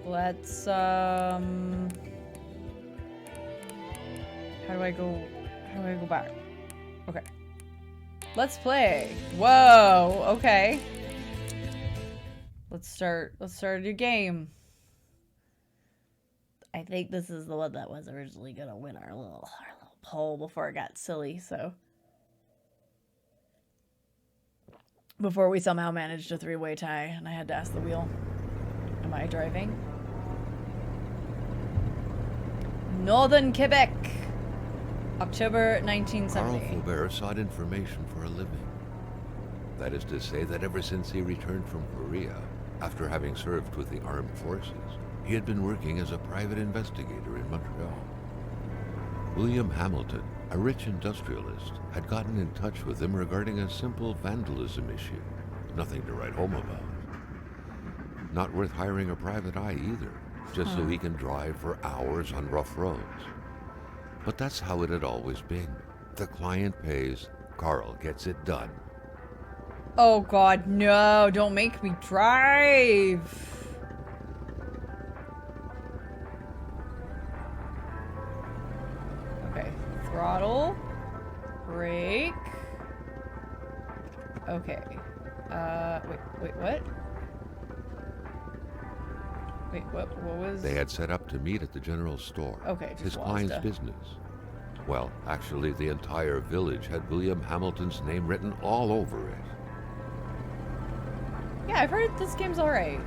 Let's, how do I go back? Okay. Let's play. Whoa, okay. Let's start a new game. I think this is the one that was originally gonna win our little poll before it got silly, so. Before we somehow managed a three-way tie and I had to ask the wheel. Am I driving? Northern Quebec, October 1970. Carl Faubert sought information for a living. That is to say that ever since he returned from Korea, after having served with the armed forces, he had been working as a private investigator in Montreal. William Hamilton, a rich industrialist, had gotten in touch with him regarding a simple vandalism issue. Nothing to write home about. Not worth hiring a private eye either, just so he can drive for hours on rough roads. But that's how it had always been. The client pays, Carl gets it done. Oh God, no, don't make me drive. Okay, throttle, brake. Okay, wait, what? Wait, what was... They had set up to meet at the general store. Okay, just his client's business. Well, actually, the entire village had William Hamilton's name written all over it. Yeah, I've heard this game's alright.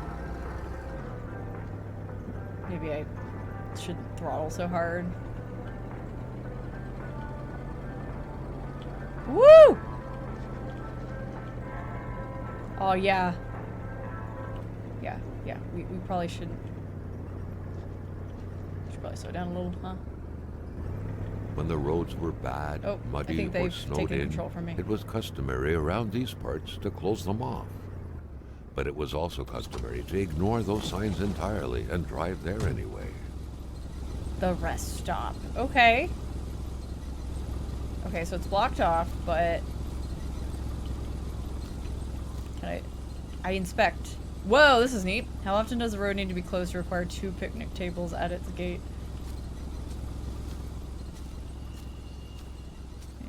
Maybe I shouldn't throttle so hard. Woo! Oh, yeah. Yeah, we probably shouldn't. Should probably slow down a little, huh? When the roads were bad, muddy, or snowed in, it was customary around these parts to close them off. But it was also customary to ignore those signs entirely and drive there anyway. The rest stop. Okay. Okay, so it's blocked off, but... Can I inspect. Whoa, this is neat. How often does the road need to be closed to require 2 picnic tables at its gate?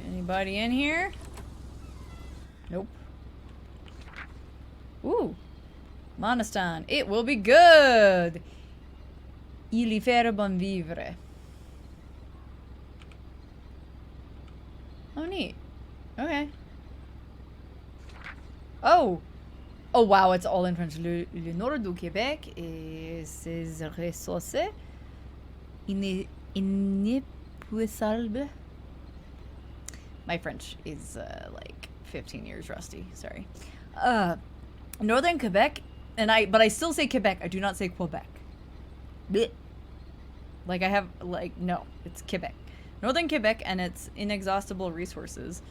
Anybody in here? Nope. Ooh. Monostan. It will be good. Il y faire bon vivre. Oh, neat. Okay. Oh. Oh, wow, it's all in French. Le nord du Québec et ses ressources inépuisables. My French is, like, 15 years rusty. Sorry. Northern Quebec, but I still say Quebec. I do not say Quebec. Blech. Like, I have, like, no, it's Quebec. Northern Quebec and its inexhaustible resources.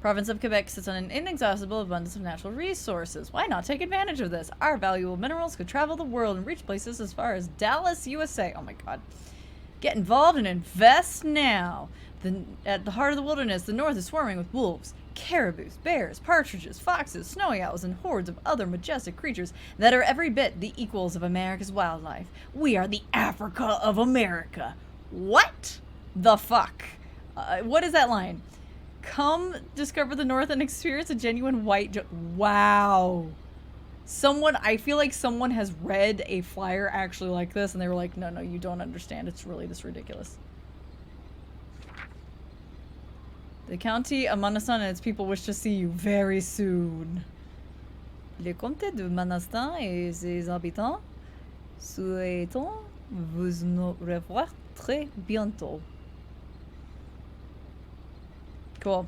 Province of Quebec sits on an inexhaustible abundance of natural resources. Why not take advantage of this? Our valuable minerals could travel the world and reach places as far as Dallas, USA. Oh my God. Get involved and invest now. At the heart of the wilderness, the north is swarming with wolves, caribous, bears, partridges, foxes, snowy owls, and hordes of other majestic creatures that are every bit the equals of America's wildlife. We are the Africa of America. What the fuck? What is that line? Come discover the North and experience a genuine white wow. I feel like someone has read a flyer actually like this and they were like, no, you don't understand. It's really this ridiculous. The county of Manastan and its people wish to see you very soon. Le comté de Manastan et ses habitants souhaitent vous revoir très bientôt. Cool.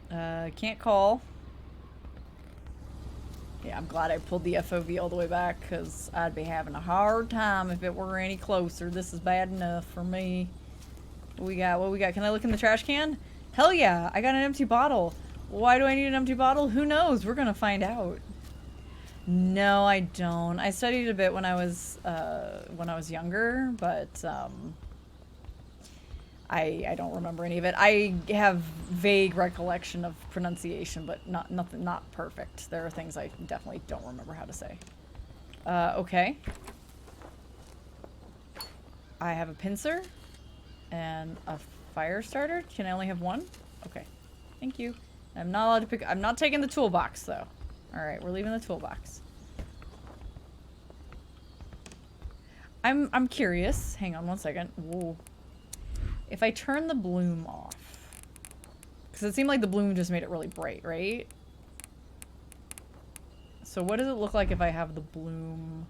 Can't call. Yeah, I'm glad I pulled the FOV all the way back because I'd be having a hard time if it were any closer. This is bad enough for me. What we got? Can I look in the trash can? Hell yeah, I got an empty bottle. Why do I need an empty bottle? Who knows? We're gonna find out. No, I don't. I studied a bit when I was younger, but I don't remember any of it. I have vague recollection of pronunciation, but not perfect. There are things I definitely don't remember how to say. Okay. I have a pincer and a fire starter. Can I only have one? Okay. Thank you. I'm not allowed to pick. I'm not taking the toolbox though. Alright, we're leaving the toolbox. I'm curious. Hang on one second. Whoa. If I turn the bloom off. Because it seemed like the bloom just made it really bright, right? So what does it look like if I have the bloom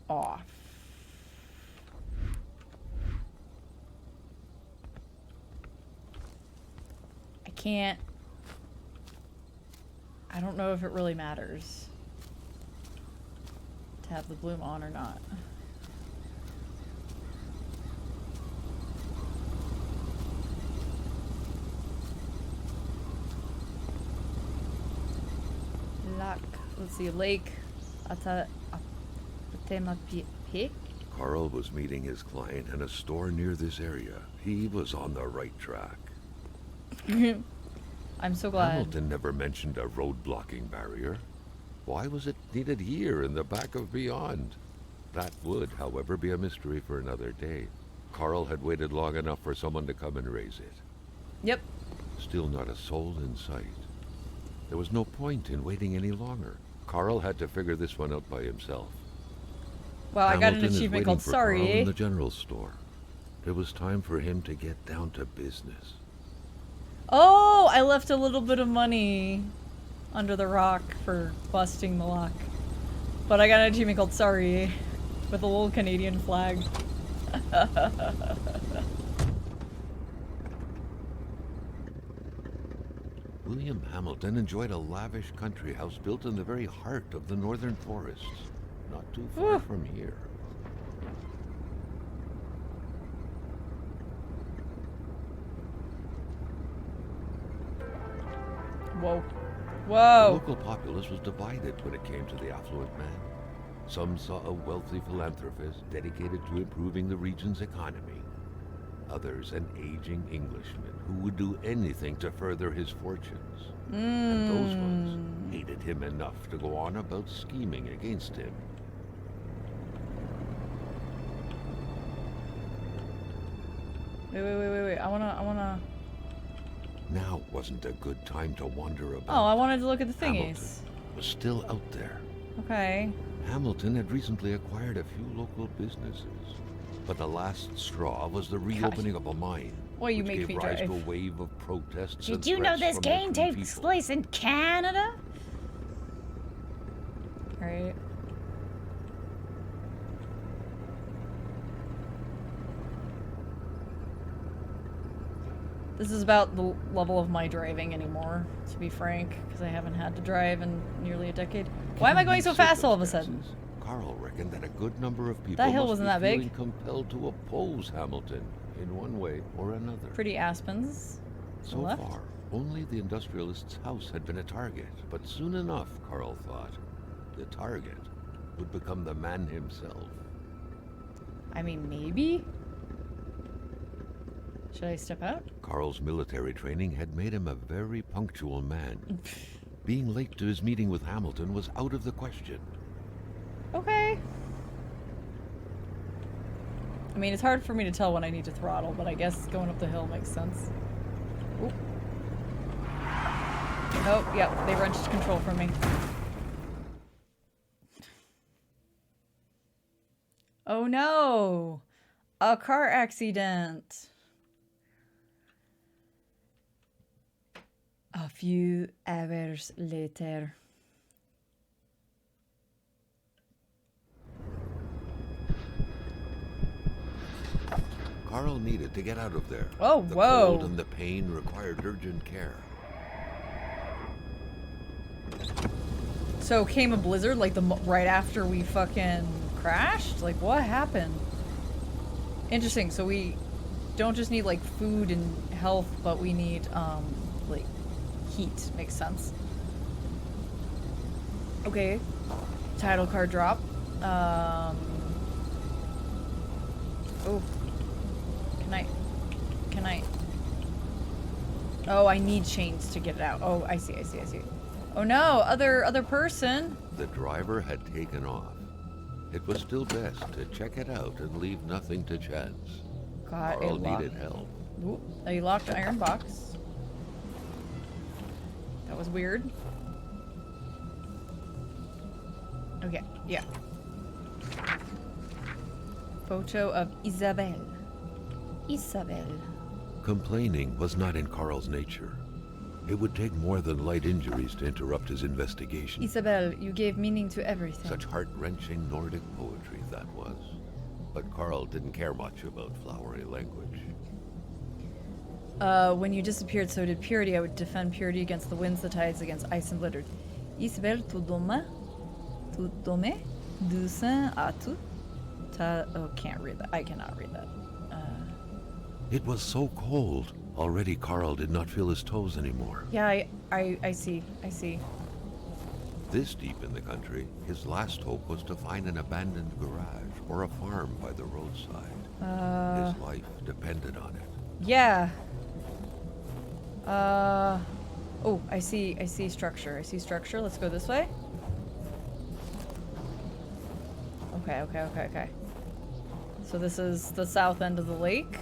off? I can't. I don't know if it really matters to have the bloom on or not. Let's see, lake. Carl was meeting his client in a store near this area. He was on the right track. I'm so glad. Hamilton never mentioned a road blocking barrier. Why was it needed here in the back of Beyond? That would, however, be a mystery for another day. Carl had waited long enough for someone to come and raise it. Yep. Still not a soul in sight. There was no point in waiting any longer. Carl had to figure this one out by himself. Well, I got an Hamilton is achievement waiting called for Sorry. Carl in the general store. It was time for him to get down to business. Oh, I left a little bit of money under the rock for busting the lock. But I got an achievement called Sorry with a little Canadian flag. William Hamilton enjoyed a lavish country house built in the very heart of the northern forests, not too far from here. Whoa. The Whoa. local populace was divided when it came to the affluent man. Some saw a wealthy philanthropist dedicated to improving the region's economy. Others, an aging Englishman who would do anything to further his fortunes. And those ones hated him enough to go on about scheming against him. Wait. I wanna... Now wasn't a good time to wander about. Oh, I wanted to look at the Hamilton thingies. was still out there. Okay. Hamilton had recently acquired a few local businesses. But the last straw was the reopening of a mine, Well, you which make gave me rise drive. to a wave of protests. Did and you know threats this from game local takes people. place in Canada? Alright. This is about the level of my driving anymore, to be frank, because I haven't had to drive in nearly a decade. Why am I going so fast all of a sudden? Carl reckoned that a good number of people That hill must wasn't be that big. feeling compelled to oppose Hamilton in one way or another. Pretty aspens. To the So left. far, only the industrialist's house had been a target, but soon enough, Carl thought, the target would become the man himself. I mean, maybe? Should I step out? Carl's military training had made him a very punctual man. Being late to his meeting with Hamilton was out of the question. Okay. I mean, it's hard for me to tell when I need to throttle, but I guess going up the hill makes sense. Oop. Oh, yep, they wrenched control from me. Oh no! A car accident! A few hours later. Carl needed to get out of there. Oh, the whoa. cold and the pain required urgent care. So came a blizzard like right after we fucking crashed? Like what happened? Interesting. So we don't just need like food and health, but we need like heat. Makes sense. Okay. Title card drop. Oh. Can I? Oh, I need chains to get it out. Oh, I see. Oh no, other person. The driver had taken off. It was still best to check it out and leave nothing to chance. Got Carl needed help. Ooh, a locked iron box. That was weird. Okay, yeah. Photo of Isabel. Isabel. Complaining was not in Carl's nature. It would take more than light injuries to interrupt his investigation. Isabel, you gave meaning to everything. Such heart-wrenching Nordic poetry that was. But Carl didn't care much about flowery language. When you disappeared, so did purity. I would defend purity against the winds, the tides, against ice and blizzard. Isabel, tu dome, du saint à tout. Oh, can't read that. I cannot read that. It was so cold. Already Carl did not feel his toes anymore. Yeah, I see. I see. This deep in the country, his last hope was to find an abandoned garage or a farm by the roadside. His life depended on it. Yeah. Oh, I see structure. I see structure. Let's go this way. Okay. So this is the south end of the lake.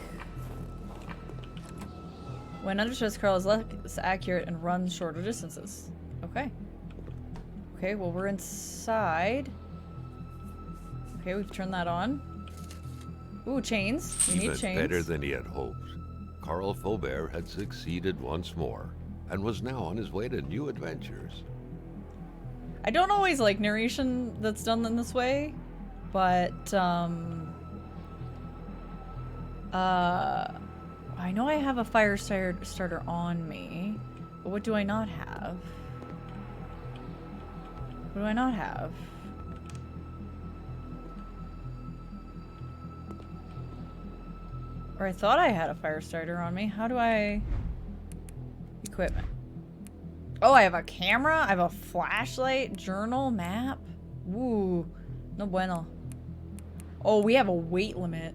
When under stress, Carl is less accurate and runs shorter distances. Okay. Okay, well, we're inside. Okay, we've turned that on. Ooh, chains. We need chains. Better than he had hoped. Carl Faubert had succeeded once more and was now on his way to new adventures. I don't always like narration that's done in this way, but I know I have a fire starter on me, but what do I not have? What do I not have? Or I thought I had a fire starter on me. How do I... Equipment. Oh, I have a camera? I have a flashlight, journal, map. Ooh, no bueno. Oh, we have a weight limit.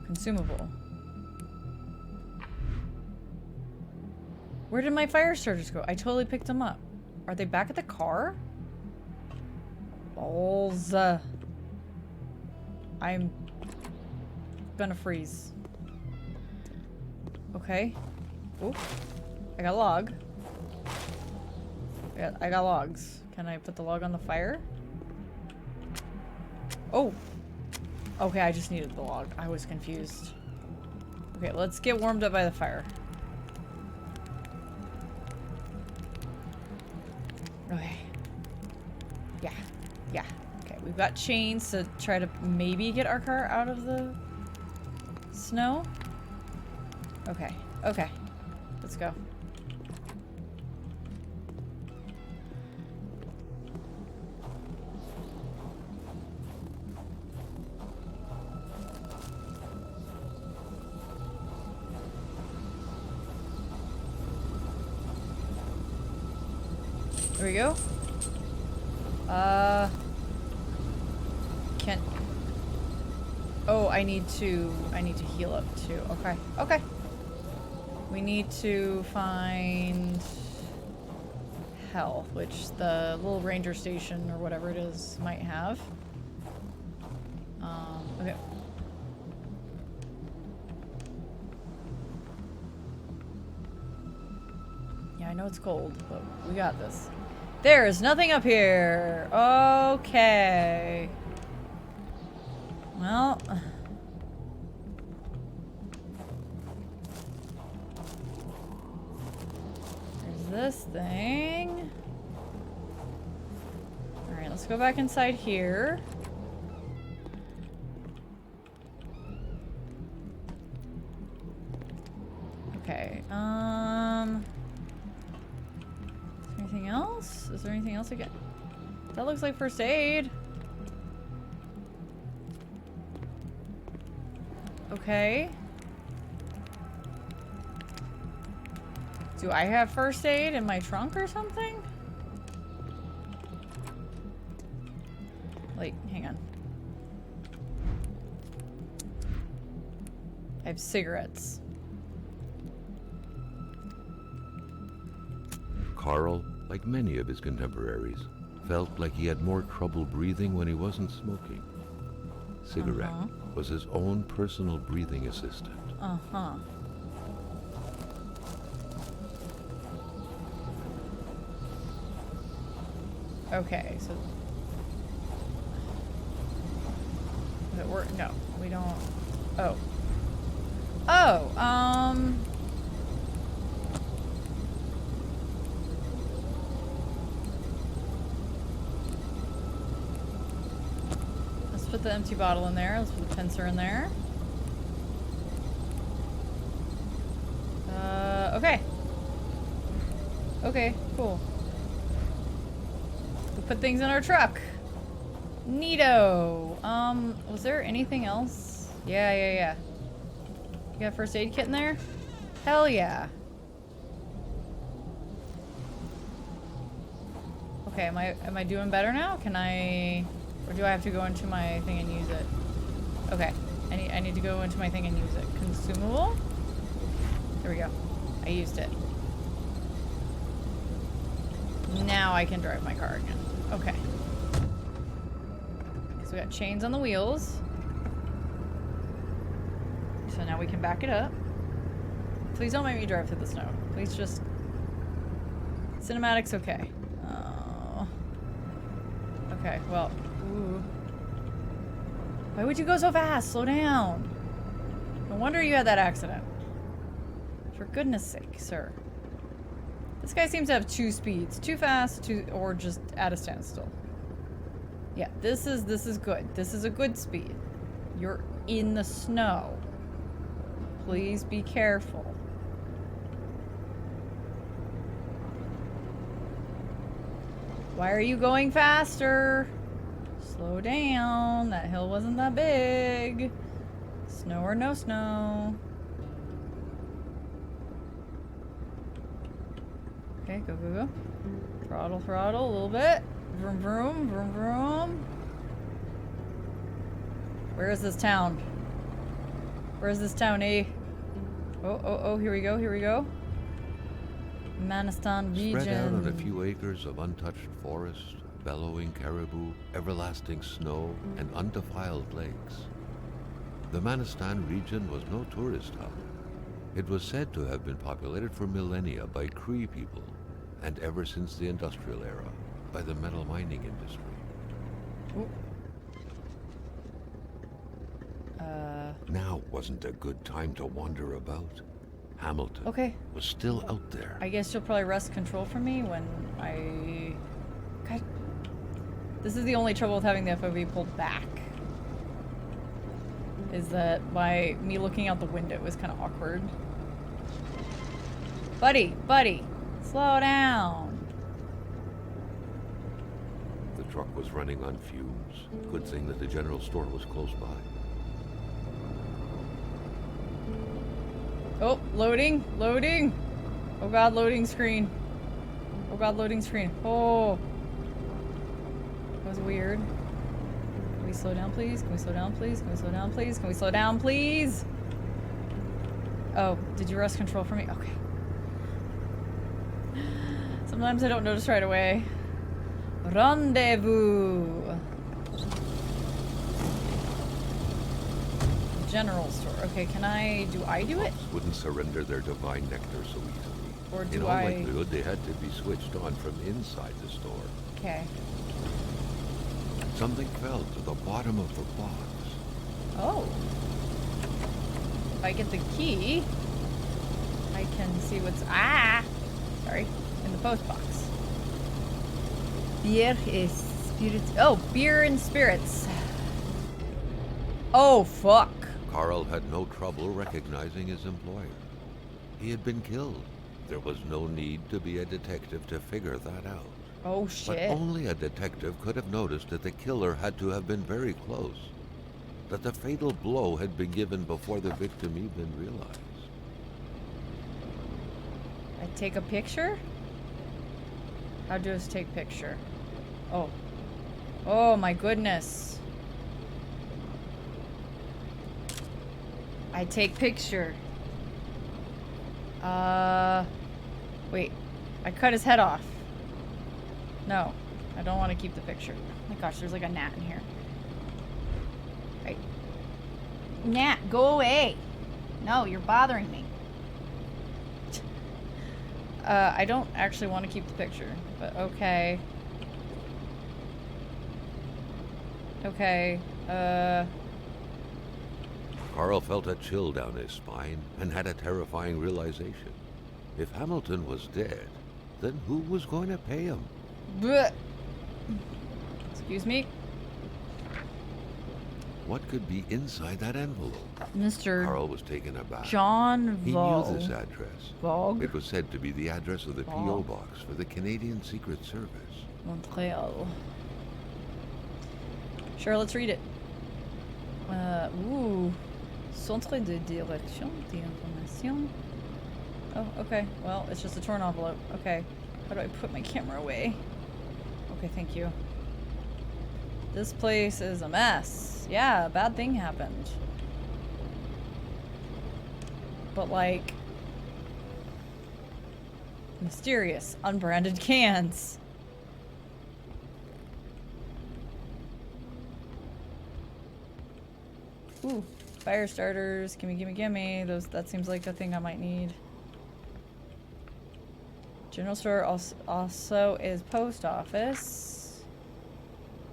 Consumable. Where did my fire starters go? I totally picked them up. Are they back at the car? Balls. I'm gonna freeze. Okay. Ooh. I got a log. Yeah, I got logs. Can I put the log on the fire? Oh. Okay, I just needed the log. I was confused. Okay, let's get warmed up by the fire. Okay. Yeah. Okay, we've got chains to try to maybe get our car out of the snow. Okay. Let's go. There we go. Can't. Oh, I need to heal up too. Okay. We need to find health, which the little ranger station or whatever it is might have. Okay. Yeah, I know it's cold, but we got this. There is nothing up here. Okay. Well. There's this thing. Alright, let's go back inside here. Okay, anything else? Is there anything else again? That looks like first aid. Okay. Do I have first aid in my trunk or something? Like, hang on. I have cigarettes. Carl, like many of his contemporaries, felt like he had more trouble breathing when he wasn't smoking. Cigarette was his own personal breathing assistant. Uh-huh. Okay, so... But we're... No, we don't... Oh. Oh, let's put the empty bottle in there. Let's put the pincer in there. Okay. Okay, cool. We'll put things in our truck. Neato. Was there anything else? Yeah. You got a first aid kit in there? Hell yeah. Okay, am I doing better now? Can I, or do I have to go into my thing and use it? Okay, I need to go into my thing and use it. Consumable? There we go. I used it. Now I can drive my car again. Okay. So we got chains on the wheels. So now we can back it up. Please don't make me drive through the snow. Please just... Cinematic's okay. Oh. Okay, well... Ooh. Why would you go so fast? Slow down. No wonder you had that accident. For goodness sake, sir. This guy seems to have two speeds. Too fast, or just at a standstill. Yeah, this is good. This is a good speed. You're in the snow. Please be careful. Why are you going faster? Slow down. That hill wasn't that big. Snow or no snow. Okay, go. Throttle, a little bit. Vroom, vroom. Where is this town? Where's this town, eh? Oh, here we go. Manistan region. Spread out on a few acres of untouched forest, bellowing caribou, everlasting snow, and undefiled lakes. The Manistan region was no tourist hub. It was said to have been populated for millennia by Cree people, and ever since the industrial era, by the metal mining industry. Ooh. Now wasn't a good time to wander about. Hamilton was still out there. I guess you'll probably wrest control from me when I... God. This is the only trouble with having the FOV pulled back. Is that me looking out the window is kind of awkward. Buddy, slow down. The truck was running on fumes. Good thing that the general store was close by. Oh, loading. Oh god, loading screen. Oh. That was weird. Can we slow down, please? Can we slow down, please? Oh, did you wrest control for me? Okay. Sometimes I don't notice right away. Rendezvous. General store. Okay, do I do it? Monks wouldn't surrender their divine nectar so easily. Or do In all likelihood, they had to be switched on from inside the store. Okay. Something fell to the bottom of the box. Oh. If I get the key, I can see what's... Sorry. In the post box. Beer is spirits... Oh, beer and spirits. Oh, fuck. Carl had no trouble recognizing his employer. He had been killed. There was no need to be a detective to figure that out. Oh, shit. But only a detective could have noticed that the killer had to have been very close. That the fatal blow had been given before the victim even realized. I take a picture? How do I take picture? Oh. Oh, my goodness. I take picture. Wait. I cut his head off. No, I don't want to keep the picture. Oh my gosh, there's like a gnat in here. Right. Gnat, go away. No, you're bothering me. I don't actually want to keep the picture, but okay. Okay, Carl felt a chill down his spine and had a terrifying realization. If Hamilton was dead, then who was going to pay him? bleh. Excuse me? What could be inside that envelope? Mr. Carl was taken aback. John He Vogue. knew this address. Vogue? It was said to be the address of the P.O. Vogue. box for the Canadian Secret Service. Montreal. Sure, let's read it. Ooh. Centre de direction d'information. Oh, okay. Well, it's just a torn envelope. Okay. How do I put my camera away? Okay, thank you. This place is a mess. Yeah, a bad thing happened. But like... mysterious, unbranded cans. Ooh, fire starters. Gimme, gimme, gimme. That seems like a thing I might need. General store also is post office.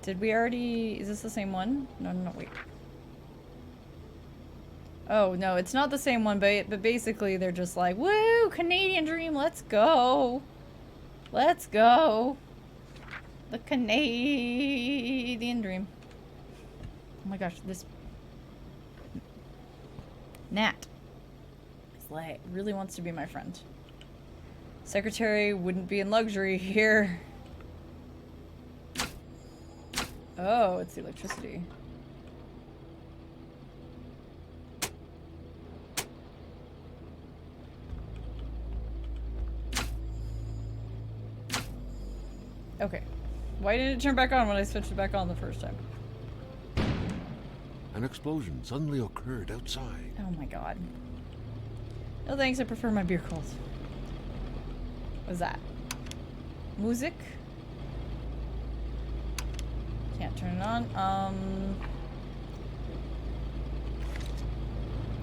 Did we already... is this the same one? No, no, no, wait. Oh, no, it's not the same one, but basically they're just like, woo, Canadian dream, let's go. Let's go. The Canadian dream. Oh my gosh, this... Nat. Slay really wants to be my friend. Secretary wouldn't be in luxury here. Oh, it's the electricity. Okay. Why didn't it turn back on when I switched it back on the first time? An explosion suddenly occurred outside. Oh my god. No thanks, I prefer my beer cold. What's that? Music? Can't turn it on.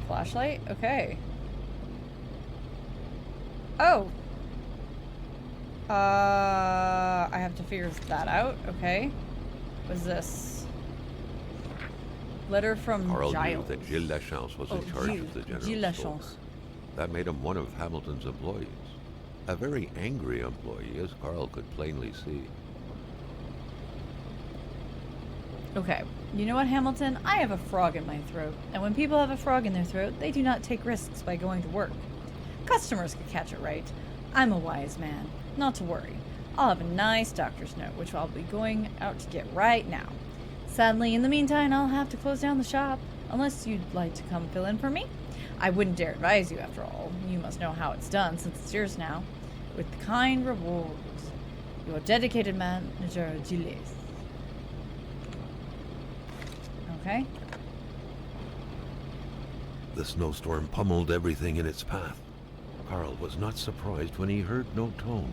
Flashlight? Okay. Oh! I have to figure that out. Okay. What's this? Letter from Carl knew Giles. that Gilles Lachance was in charge of the Gilles general store. Lachance. That made him one of Hamilton's employees. A very angry employee, as Carl could plainly see. Okay. You know what, Hamilton? I have a frog in my throat. And when people have a frog in their throat, they do not take risks by going to work. Customers could catch it right. I'm a wise man. Not to worry. I'll have a nice doctor's note, which I'll be going out to get right now. Sadly, in the meantime, I'll have to close down the shop. Unless you'd like to come fill in for me? I wouldn't dare advise you, after all. You must know how it's done, since it's yours now. With kind rewards. Your dedicated manager, Gilles. Okay. The snowstorm pummeled everything in its path. Carl was not surprised when he heard no tone.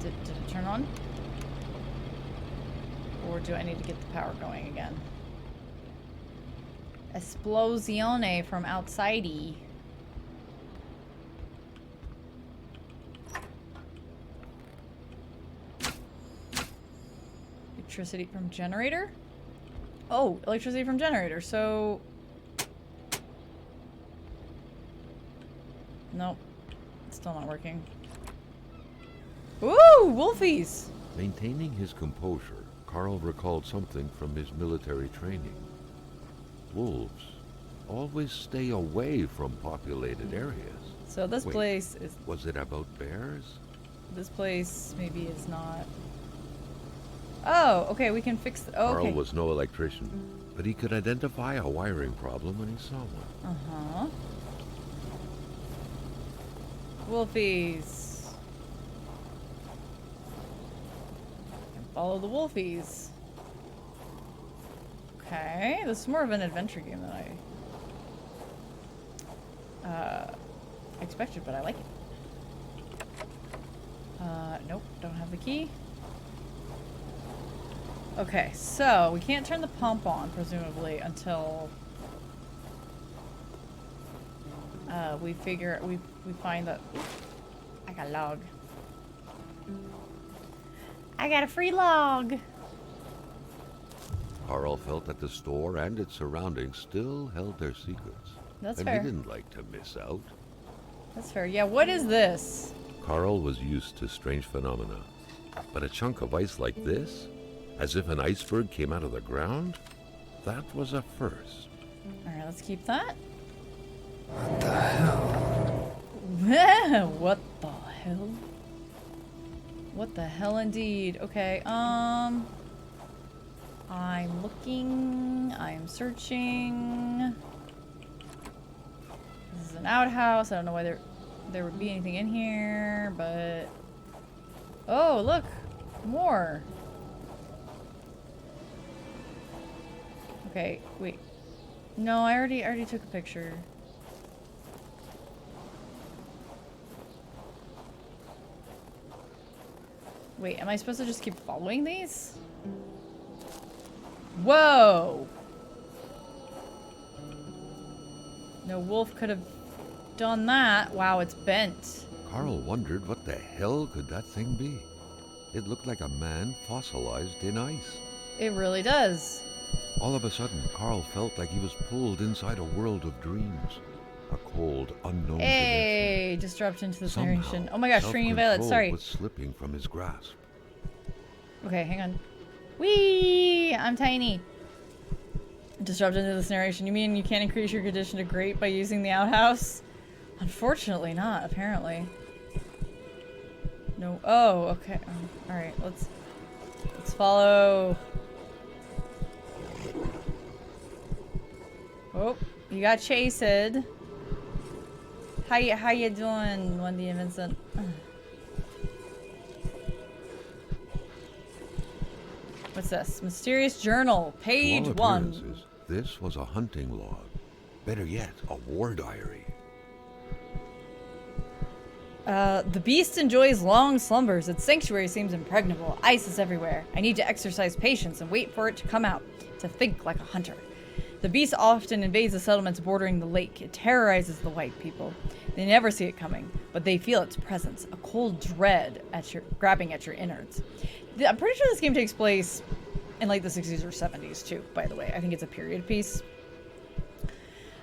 Did it turn on? Or do I need to get the power going again? Esplosione from outsidey. Electricity from generator? Oh, electricity from generator, so... Nope. It's still not working. Ooh, wolfies! Maintaining his composure, Carl recalled something from his military training. Wolves always stay away from populated areas. So this Wait, place is... Was it about bears? This place maybe is not... Oh, okay, we can fix... Oh, okay. Carl was no electrician, but he could identify a wiring problem when he saw one. Uh-huh. Wolfies. Follow the wolfies. Okay, this is more of an adventure game than expected, but I like it. Nope, don't have the key. Okay, so we can't turn the pump on, presumably, until we find that. I got a log. I got a free log. Carl felt that the store and its surroundings still held their secrets. That's and fair. he didn't like to miss out. That's fair. Yeah, what is this? Carl was used to strange phenomena. But a chunk of ice like this, as if an iceberg came out of the ground, that was a first. Alright, let's keep that. What the hell? What the hell? What the hell indeed? Okay, I'm looking, I'm searching. This is an outhouse. I don't know why there would be anything in here, but oh, look, more. Okay, wait. No, I already took a picture. Wait, am I supposed to just keep following these? Whoa! No wolf could have done that. Wow, it's bent. Carl wondered what the hell could that thing be. It looked like a man fossilized in ice. It really does. All of a sudden, Carl felt like he was pulled inside a world of dreams. A cold, unknown Hey, just dropped into this dimension. narration. Somehow, Oh my gosh, stringing violet, self-control sorry. was slipping from his grasp. Okay, hang on. Whee! I'm tiny. Disrupt into this narration. You mean you can't increase your condition to great by using the outhouse? Unfortunately not, apparently. No. Oh, okay. Alright, let's follow. Oh, you got chased. How you doing, Wendy and Vincent? What's this? Mysterious journal, page To all 1. appearances, this was a hunting log. Better yet, a war diary. The beast enjoys long slumbers. Its sanctuary seems impregnable. Ice is everywhere. I need to exercise patience and wait for it to come out, to think like a hunter. The beast often invades the settlements bordering the lake. It terrorizes the white people. They never see it coming, but they feel its presence, a cold dread grabbing at your innards. I'm pretty sure this game takes place in like the 60s or 70s too, by the way. I think it's a period piece.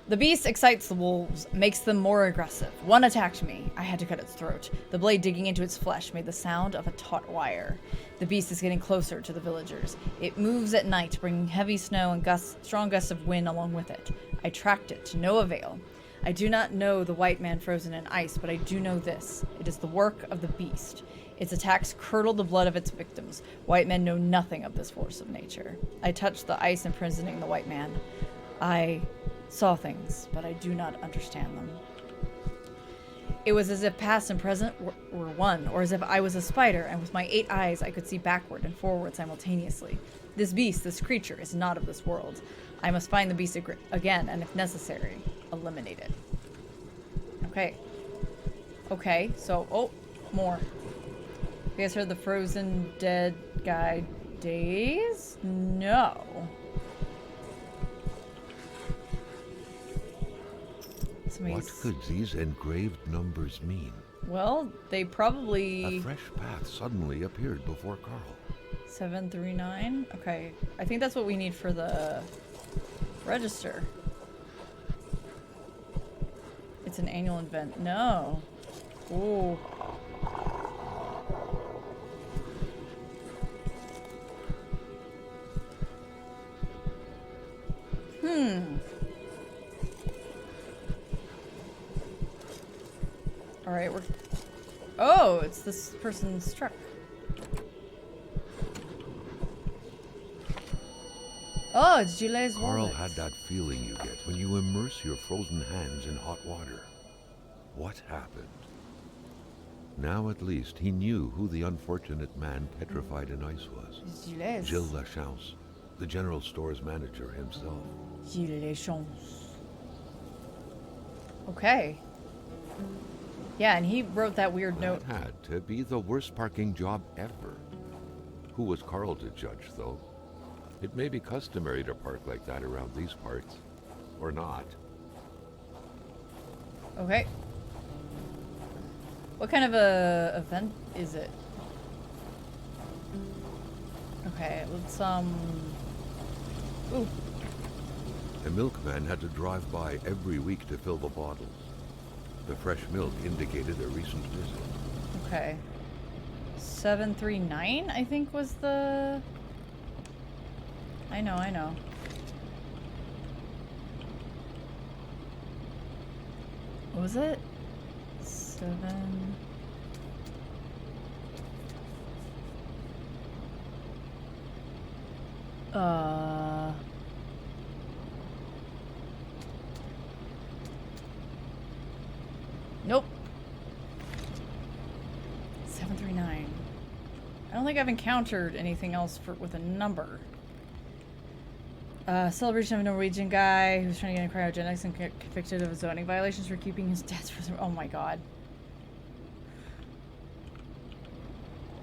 The beast excites the wolves, makes them more aggressive. One attacked me. I had to cut its throat. The blade digging into its flesh made the sound of a taut wire. The beast is getting closer to the villagers. It moves at night, bringing heavy snow and strong gusts of wind along with it. I tracked it to no avail. I do not know the white man frozen in ice, but I do know this. It is the work of the beast. Its attacks curdle the blood of its victims. White men know nothing of this force of nature. I touched the ice imprisoning the white man. I saw things, but I do not understand them. It was as if past and present were one, or as if I was a spider, and with my 8 eyes I could see backward and forward simultaneously. This beast, this creature, is not of this world. I must find the beast again, and if necessary, eliminate it. Okay. Okay, so, oh, more. You guys heard the frozen dead guy days? No. What could these engraved numbers mean? Well, they probably... A fresh path suddenly appeared before Carl. 739? Okay. I think that's what we need for the register. It's an annual event. No. Ooh. Alright, we're... Oh, it's this person's truck. Oh, it's Jule's Carl wallet. had that feeling you get when you immerse your frozen hands in hot water. What happened? Now at least he knew who the unfortunate man petrified in ice was. It's Jule's. Gilles Lachance, the general store's manager himself. Gilles Lachance. Okay. Yeah, and he wrote that weird note. That had to be the worst parking job ever. Who was Carl to judge, though? It may be customary to park like that around these parts. Or not. Okay. What kind of a event is it? Okay, let's ooh. The milkman had to drive by every week to fill the bottles. The fresh milk indicated a recent visit. Okay. 739, I think was the... I know. What was it? 7... Nope. 739. I don't think I've encountered anything else with a number. Celebration of a Norwegian guy who's trying to get in cryogenics and convicted of zoning violations for keeping his dad's prisoner. Oh my god.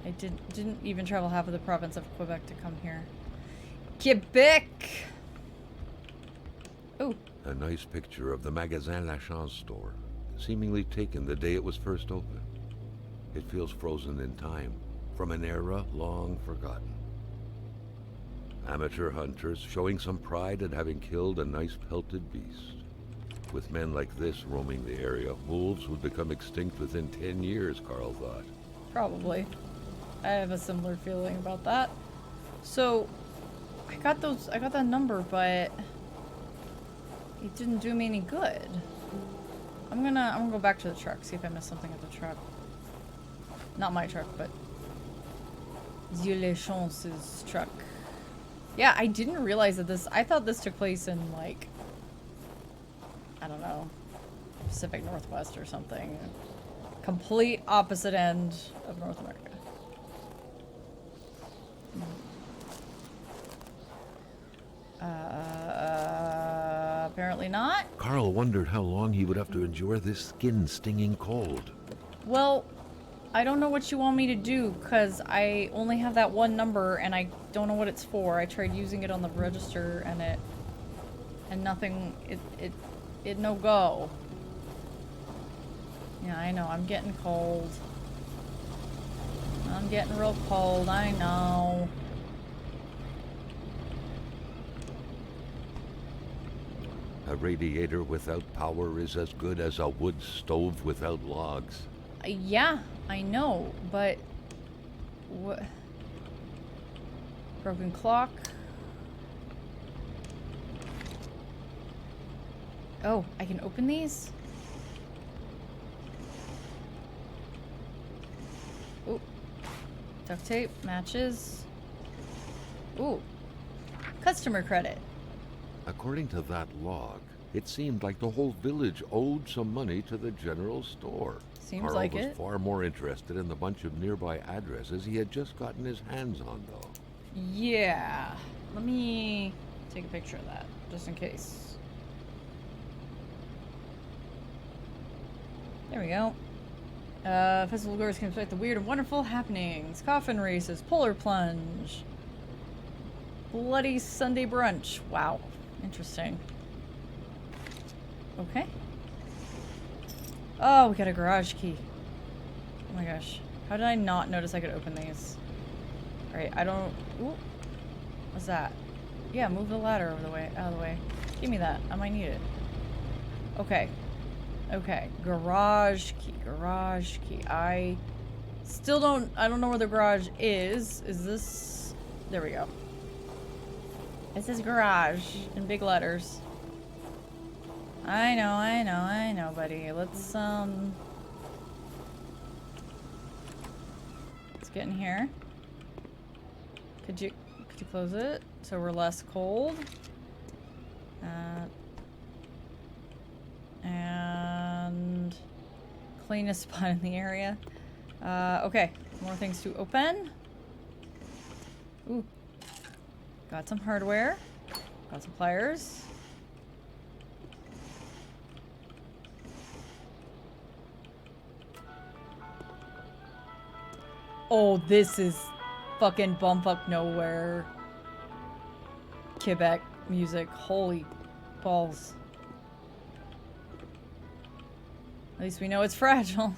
I didn't even travel half of the province of Quebec to come here. Quebec! Ooh. A nice picture of the Magasin Lachance store, seemingly taken the day it was first opened. It feels frozen in time, from an era long forgotten. Amateur hunters showing some pride at having killed a nice pelted beast. With men like this roaming the area, wolves would become extinct within 10 years, Carl thought. Probably. I have a similar feeling about that. So, I got that number, but it didn't do me any good. I'm gonna go back to the truck, see if I missed something at the truck. Not my truck, but Dieu les chances truck. Yeah, I didn't realize that I thought this took place in, like, I don't know, Pacific Northwest or something. Complete opposite end of North America. Apparently not. Carl wondered how long he would have to endure this skin-stinging cold. Well, I don't know what you want me to do, because I only have that one number, and I don't know what it's for. I tried using it on the register, and nothing, it no go. Yeah, I know, I'm getting cold. I'm getting real cold, I know. A radiator without power is as good as a wood stove without logs. Yeah, I know, but what? Broken clock. Oh, I can open these? Ooh. Duct tape, matches. Ooh. Customer credit. According to that log, it seemed like the whole village owed some money to the general store. Seems Carl like was it. far more interested in the bunch of nearby addresses he had just gotten his hands on, though. Yeah. Let me take a picture of that, just in case. There we go. Festival goers can expect the weird and wonderful happenings. Coffin races, polar plunge. Bloody Sunday brunch. Wow. Interesting. Okay. Oh, we got a garage key. Oh my gosh. How did I not notice I could open these? Alright, I don't... Ooh. What's that? Yeah, move the ladder out of the way. Give me that. I might need it. Okay. Okay. Garage key. I don't know where the garage is. Is this... There we go. It says garage in big letters. I know, buddy. Let's get in here. Could you close it so we're less cold? And cleanest spot in the area. Okay, more things to open. Ooh. Got some hardware. Got some pliers. Oh, this is fucking bumfuck nowhere. Quebec music. Holy balls. At least we know it's fragile.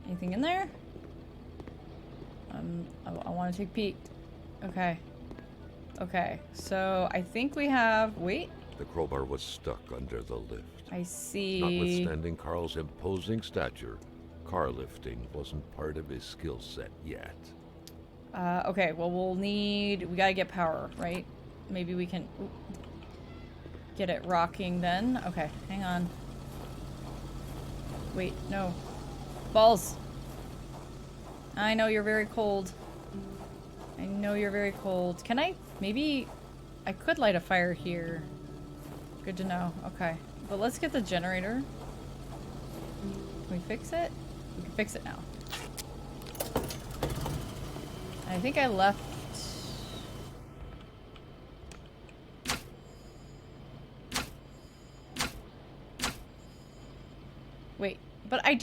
Anything in there? I want to take a peek. Okay. Okay, so I think we have... Wait. The crowbar was stuck under the lift. I see. Notwithstanding Carl's imposing stature, car lifting wasn't part of his skill set yet. Okay, well, we gotta get power, right? Maybe we can get it rocking then. Okay, hang on. Wait, no. Balls. I know you're very cold. I know you're very cold. Can I, maybe, I could light a fire here. Good to know. Okay, but let's get the generator. Can we fix it? We can fix it now. I think I left... Wait, but I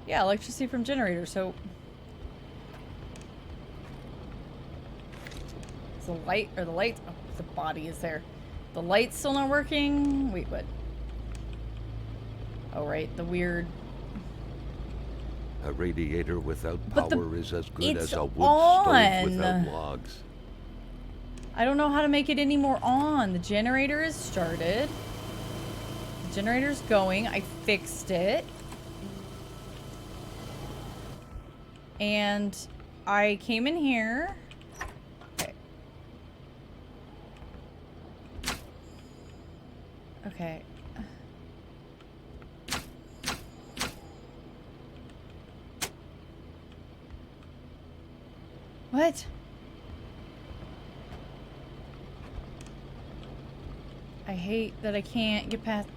yeah, electricity from generator, so... Is the light, or the light... Oh, the body is there. The light's still not working? Wait, what? Oh, right, the weird... A radiator without power is as good as a wood on. stove without logs. I don't know how to make it any more on. The generator is started. The generator's going. I fixed it. And I came in here. Okay. Okay. What? I hate that I can't get past...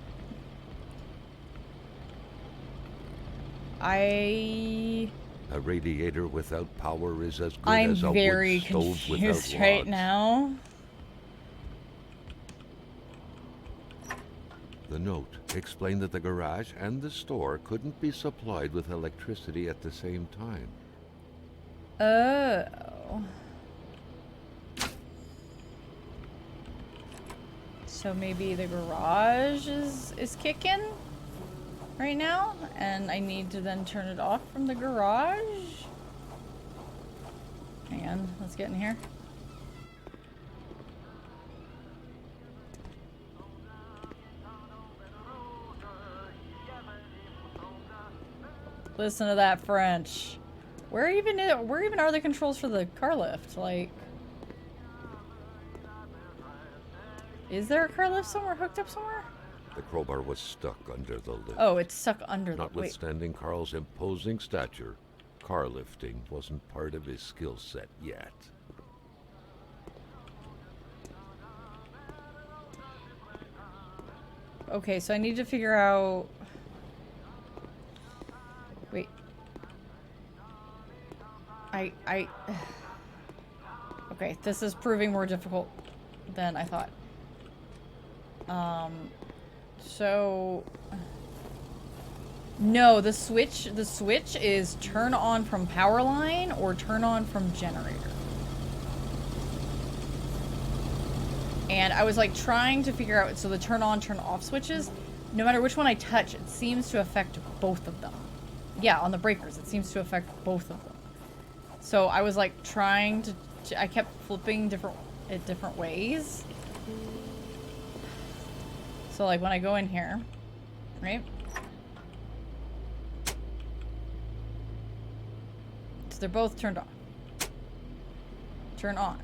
A radiator without power is as good I'm as a very wood stove without confused right logs. now. The note explained that the garage and the store couldn't be supplied with electricity at the same time. Oh. So maybe the garage is kicking right now, and I need to then turn it off from the garage? Hang on, let's get in here. Listen to that French. Where even are the controls for the car lift? Like, is there a car lift somewhere hooked up somewhere? The crowbar was stuck under the lift. Oh, it's stuck under the... Wait. Notwithstanding Carl's imposing stature, car lifting wasn't part of his skill set yet. Okay, so I need to figure out... Wait. Okay, this is proving more difficult than I thought. So... No, the switch is turn on from power line or turn on from generator. And I was like trying to figure out, so the turn on, turn off switches, no matter which one I touch, it seems to affect both of them. Yeah, on the breakers, it seems to affect both of them. So I was like trying to I kept flipping different ways. So like when I go in here, right? So they're both turned on. Turn on.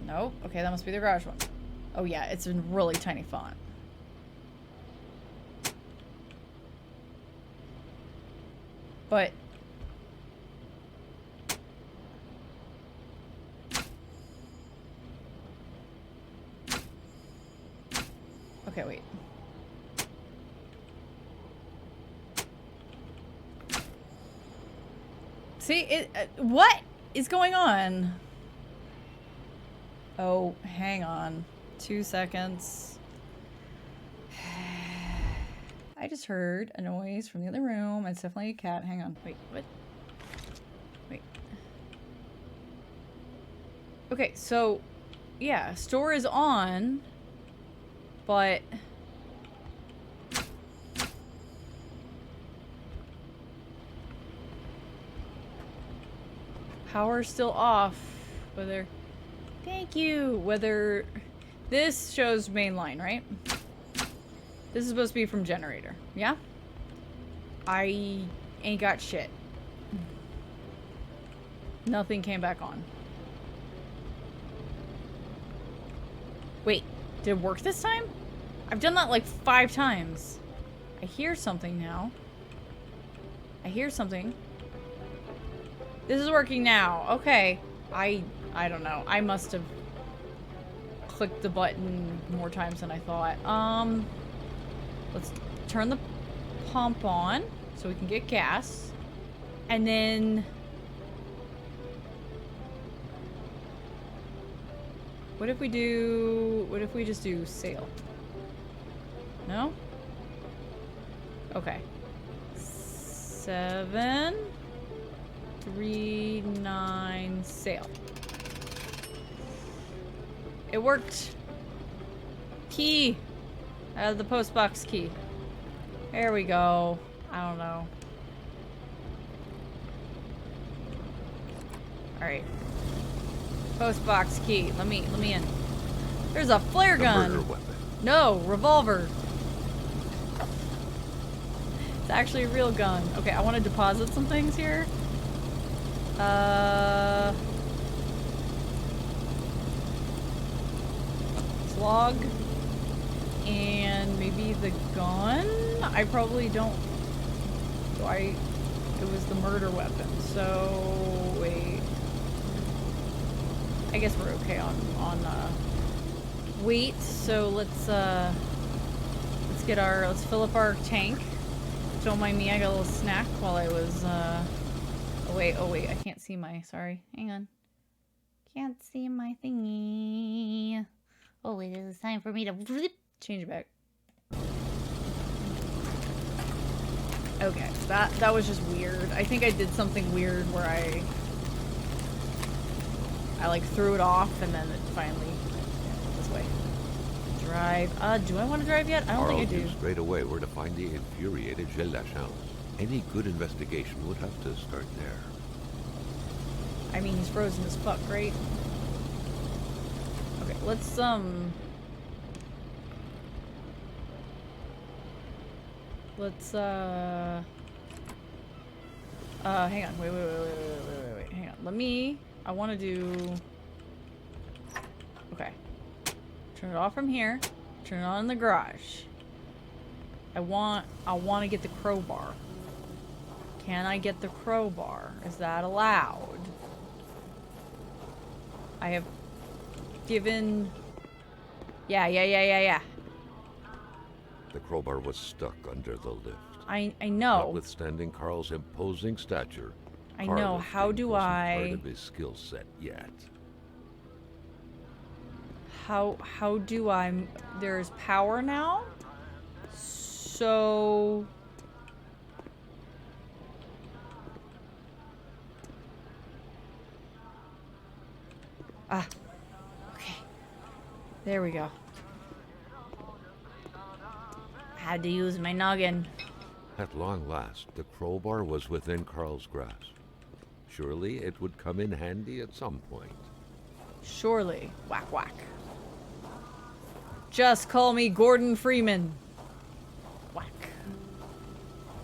Nope. Okay, that must be the garage one. Oh yeah, it's in really tiny font. But okay, wait. See, what is going on? Oh, hang on. 2 seconds. I just heard a noise from the other room. It's definitely a cat. Hang on. Wait, what? Wait. Okay, so, yeah, store is on, but... Power's still off. Whether... Thank you! Whether... This shows main line, right? This is supposed to be from generator. Yeah? I ain't got shit. Nothing came back on. Wait, did it work this time? I've done that like 5 times. I hear something now. I hear something. This is working now. Okay. I don't know. I must have clicked the button more times than I thought. Let's turn the pump on so we can get gas. And then... What if we just do sail? No? Okay. 7, 3, 9, sail. It worked. Key. The post box key. There we go. I don't know. Alright. Post box key. Let me in. There's a flare gun. Murder weapon. No, revolver. It's actually a real gun. Okay, I want to deposit some things here. Slog. And maybe the gun? I probably don't... It was the murder weapon, so... Wait. I guess we're okay on weight, so let's fill up our tank. Don't mind me, I got a little snack while I was, oh wait, I can't see sorry, hang on. Can't see my thingy. Oh wait, it's time for me to change it back. Okay, that was just weird. I think I did something weird where I like threw it off and then it finally this way. Drive. Do I want to drive yet? I don't think I do. Straight away where to find the infuriated Gilles Lachance. Any good investigation would have to start there. I mean, he's frozen as fuck, right? Okay, let's hang on. Wait. Hang on. I want to do... Okay. Turn it off from here. Turn it on in the garage. I want to get the crowbar. Can I get the crowbar? Is that allowed? I have given... Yeah. The crowbar was stuck under the lift. I know. Notwithstanding Carl's imposing stature, I know. How do I... part of his skill set yet. How do I... There's power now? So... Okay. There we go. Had to use my noggin. At long last, the crowbar was within Carl's grasp. Surely it would come in handy at some point. Surely. Whack, whack. Just call me Gordon Freeman. Whack.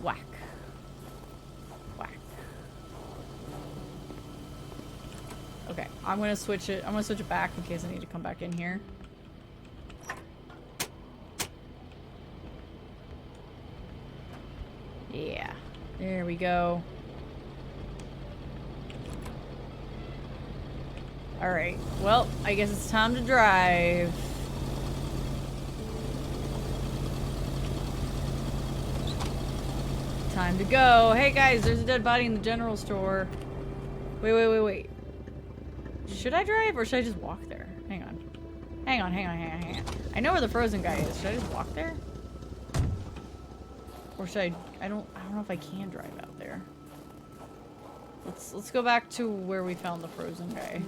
Whack. Whack. Okay, I'm gonna switch it. I'm gonna switch it back in case I need to come back in here. Yeah. There we go. Alright. Well, I guess it's time to drive. Time to go. Hey guys, there's a dead body in the general store. Wait. Should I drive or should I just walk there? Hang on. Hang on. I know where the frozen guy is. Should I just walk there? Or should I don't know if I can drive out there. Let's go back to where we found the frozen guy.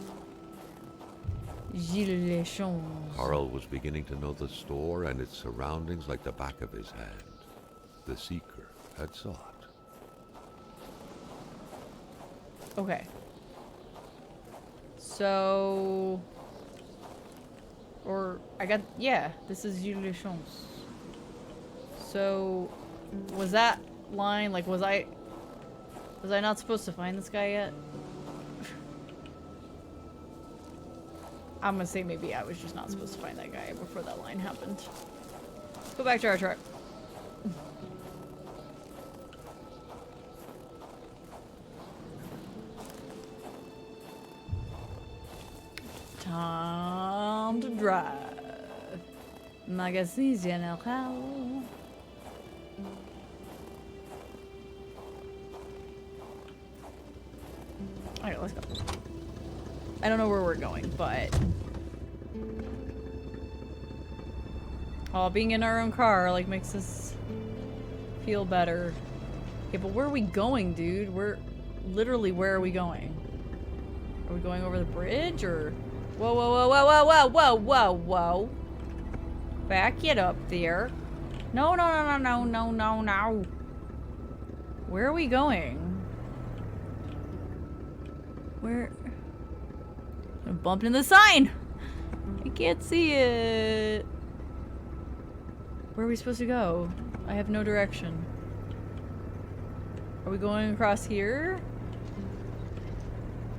Gilles Champs. Carl was beginning to know the store and its surroundings like the back of his hand. The Seeker had sought. Okay. So... yeah, this is Gilles Champs. So... was that line, like, was I not supposed to find this guy yet? I'm gonna say maybe I was just not supposed to find that guy before that line happened. Let's go back to our truck. Time to drive. Magazine General. Alright, let's go. I don't know where we're going, but... oh, being in our own car, like, makes us feel better. Okay, but where are we going, dude? Literally, where are we going? Are we going over the bridge, or... Whoa. Back it up there. No. Where are we going? Where? I bumped in the sign! I can't see it. Where are we supposed to go? I have no direction. Are we going across here?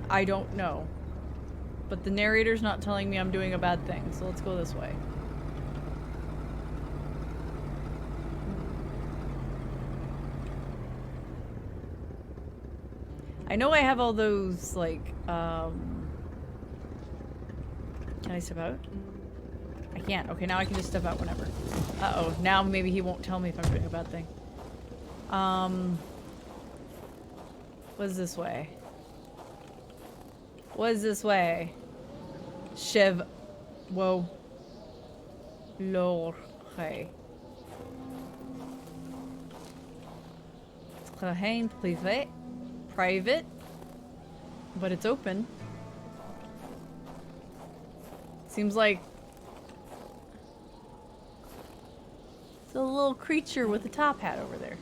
I don't know. But the narrator's not telling me I'm doing a bad thing, so let's go this way. I know I have all those, like, can I step out? I can't. Okay, now I can just step out whenever. Uh-oh, now maybe he won't tell me if I'm doing a bad thing. What's this way? What's this way? Chev... whoa. Lord. Hey. Terrain privé. Private. But it's open. Seems like... it's a little creature with a top hat over there.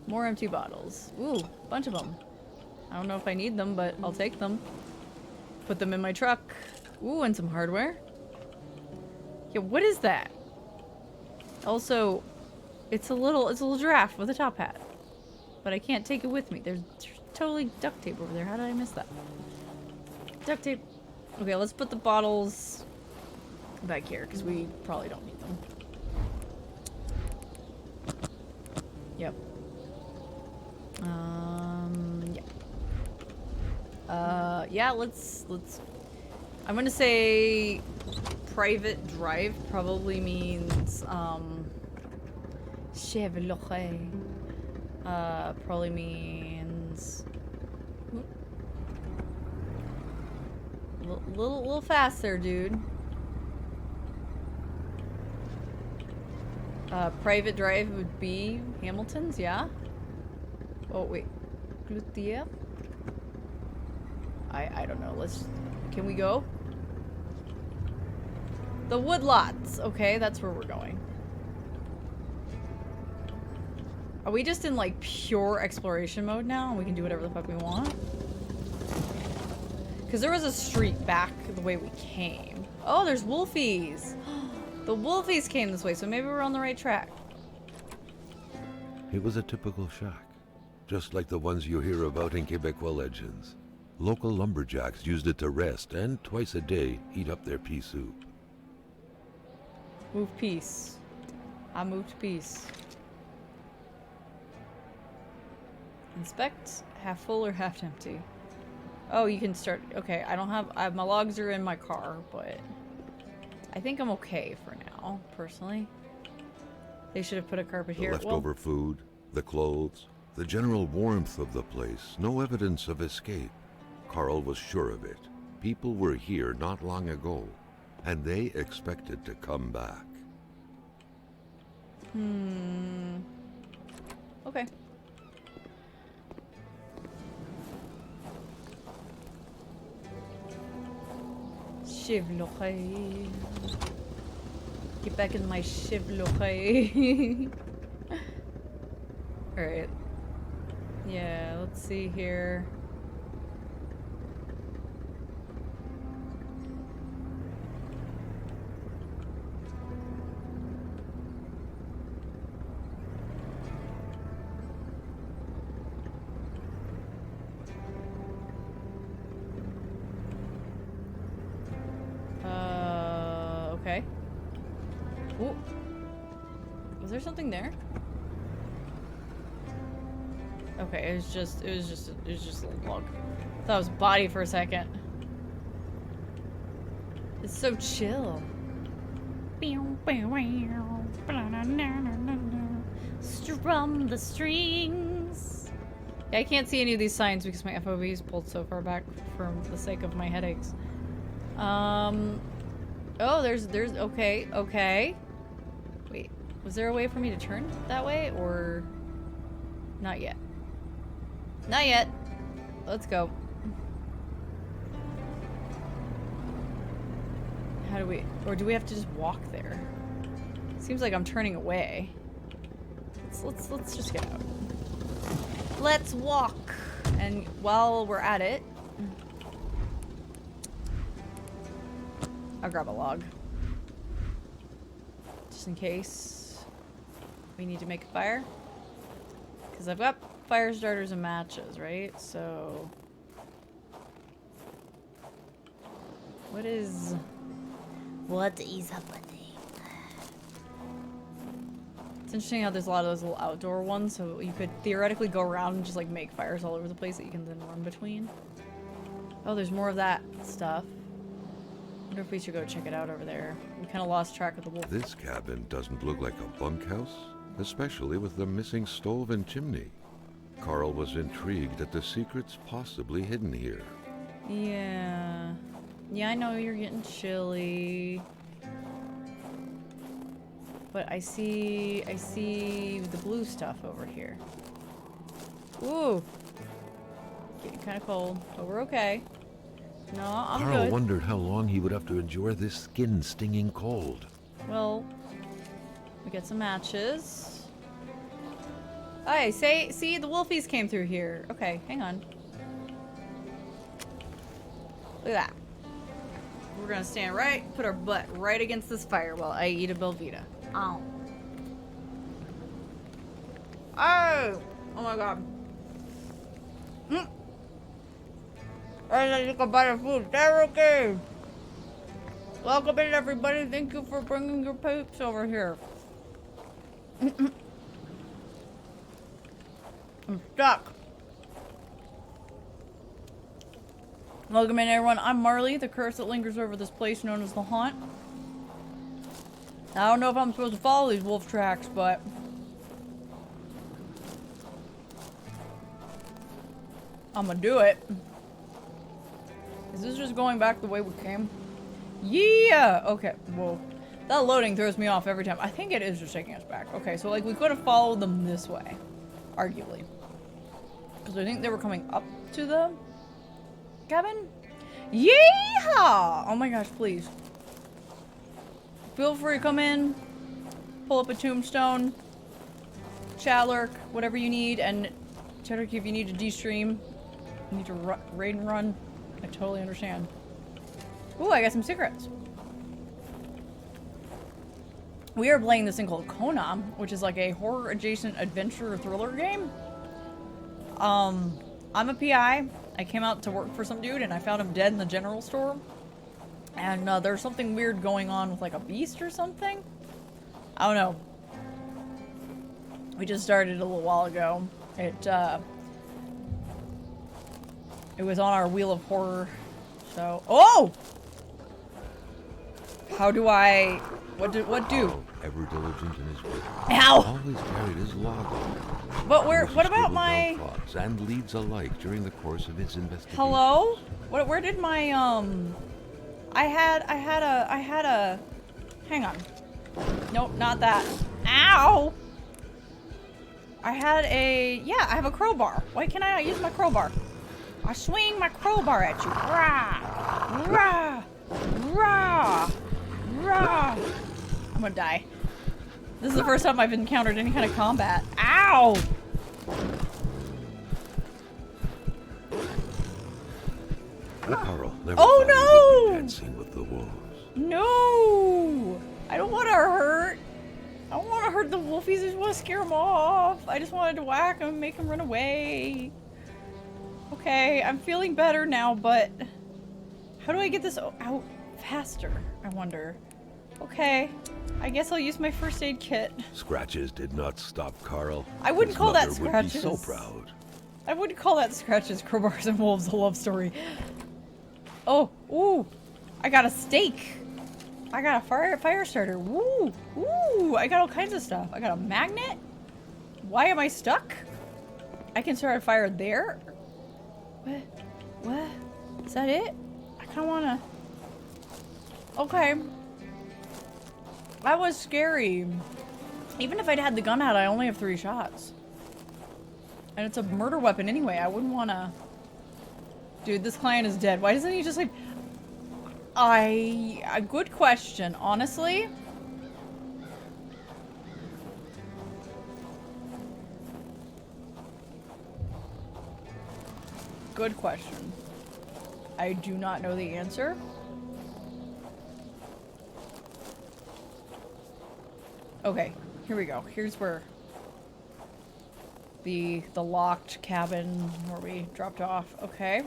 More empty bottles. Ooh, bunch of them. I don't know if I need them, but I'll take them. Put them in my truck. Ooh, and some hardware. Yeah, what is that? Also, it's a little giraffe with a top hat. But I can't take it with me. There's totally duct tape over there. How did I miss that? Duct tape. Okay, let's put the bottles back here, because we probably don't need them. Yep. Yeah, let's I'm gonna say private drive probably means Chevrolet. Probably means little faster, dude. Private drive would be Hamilton's, yeah? Oh, wait. Cloutier? I don't know. Can we go? The woodlots. Okay, that's where we're going. Are we just in, like, pure exploration mode now? And we can do whatever the fuck we want? Because there was a street back the way we came. Oh, there's wolfies! The wolfies came this way, so maybe we're on the right track. It was a typical shack, just like the ones you hear about in Quebecois legends. Local lumberjacks used it to rest and twice a day heat up their pea soup. Move peace. I moved peace. Inspect, half full or half empty. Oh, you can start. Okay, my logs are in my car, but I think I'm okay for now, personally. They should have put a carpet The here. leftover food, The clothes, the general warmth of the place, no evidence of escape. Carl was sure of it. People were here not long ago, and they expected to come back. Okay. Shivlochai. Get back in my shivlochai. Alright. Yeah, let's see here. Okay. Ooh. Was there something there? Okay, it was just a little log. I thought it was a body for a second. It's so chill. Strum the strings. Yeah, I can't see any of these signs because my FOV is pulled so far back for the sake of my headaches. Oh, there's, okay. Wait, was there a way for me to turn that way, or not yet? Not yet. Let's go. How do we, or do we have to just walk there? Seems like I'm turning away. Let's just get out. Let's walk. And while we're at it, I'll grab a log. Just in case we need to make a fire. Because I've got fire starters and matches, right? So... What is happening? It's interesting how there's a lot of those little outdoor ones, so you could theoretically go around and just like make fires all over the place that you can then run between. Oh, there's more of that stuff. I wonder if we should go check it out over there. We kind of lost track of the wolf. This cabin doesn't look like a bunkhouse, especially with the missing stove and chimney. Carl was intrigued at the secrets possibly hidden here. Yeah. Yeah, I know you're getting chilly. But I see the blue stuff over here. Ooh. Getting kind of cold, but we're okay. No, I'm Carl good. wondered how long he would have to endure this skin-stinging cold. Well, we get some matches. Hey, see, the wolfies came through here. Okay, hang on. Look at that. We're gonna stand right, put our butt right against this fire while I eat a Belvita. Oh. Oh! Oh my god. I took a bite of food. They're okay. Welcome in, everybody. Thank you for bringing your poops over here. I'm stuck. Welcome in, everyone. I'm Marley, the curse that lingers over this place known as the Haunt. I don't know if I'm supposed to follow these wolf tracks, but... I'm gonna do it. Is this just going back the way we came? Yeah! Okay, well, that loading throws me off every time. I think it is just taking us back. Okay, so like we could have followed them this way, arguably. Because I think they were coming up to the cabin? Yeehaw! Oh my gosh, please. Feel free to come in, pull up a tombstone, chat lurk, whatever you need, and chat lurk if you need to de-stream, you need to raid and run. I totally understand. Ooh, I got some cigarettes. We are playing this thing called Kona, which is like a horror-adjacent adventure thriller game. I'm a PI. I came out to work for some dude and I found him dead in the general store. And there's something weird going on with like a beast or something. I don't know. We just started a little while ago. It was on our wheel of horror. So, oh! How do I, what do? Ever diligent in his work. Ow! Always carried his log on. But where? This What is about filled with my? downfalls and leads alike during the course of its investigation. Hello? What? Where did my I had a. Hang on. Nope, not that. Ow! I had a. Yeah, I have a crowbar. Why can't I not use my crowbar? I swing my crowbar at you. Rah! Rah! Rah! Rah! I'm gonna die. This is the first time I've encountered any kind of combat. Ow! Carl never Oh, thought he'd be no! dancing with the wolves. No! I don't want to hurt. I don't want to hurt the wolfies. I just want to scare them off. I just wanted to whack them and make them run away. Okay, I'm feeling better now, but how do I get this out faster? I wonder. Okay, I guess I'll use my first aid kit. Scratches did not stop Carl. I wouldn't His call that mother would be scratches. so proud. I wouldn't call that scratches, crowbars, and wolves a love story. Oh, ooh, I got a steak. I got a fire starter. Woo, ooh, I got all kinds of stuff. I got a magnet. Why am I stuck? I can start a fire there. What? What? Is that it? I kind of wanna. Okay. That was scary. Even if I'd had the gun out, I only have 3 shots. And it's a murder weapon anyway. I wouldn't wanna. Dude, this client is dead. Why doesn't he just like... A good question, honestly. Good question. I do not know the answer. Okay, here we go. Here's where the locked cabin where we dropped off. Okay.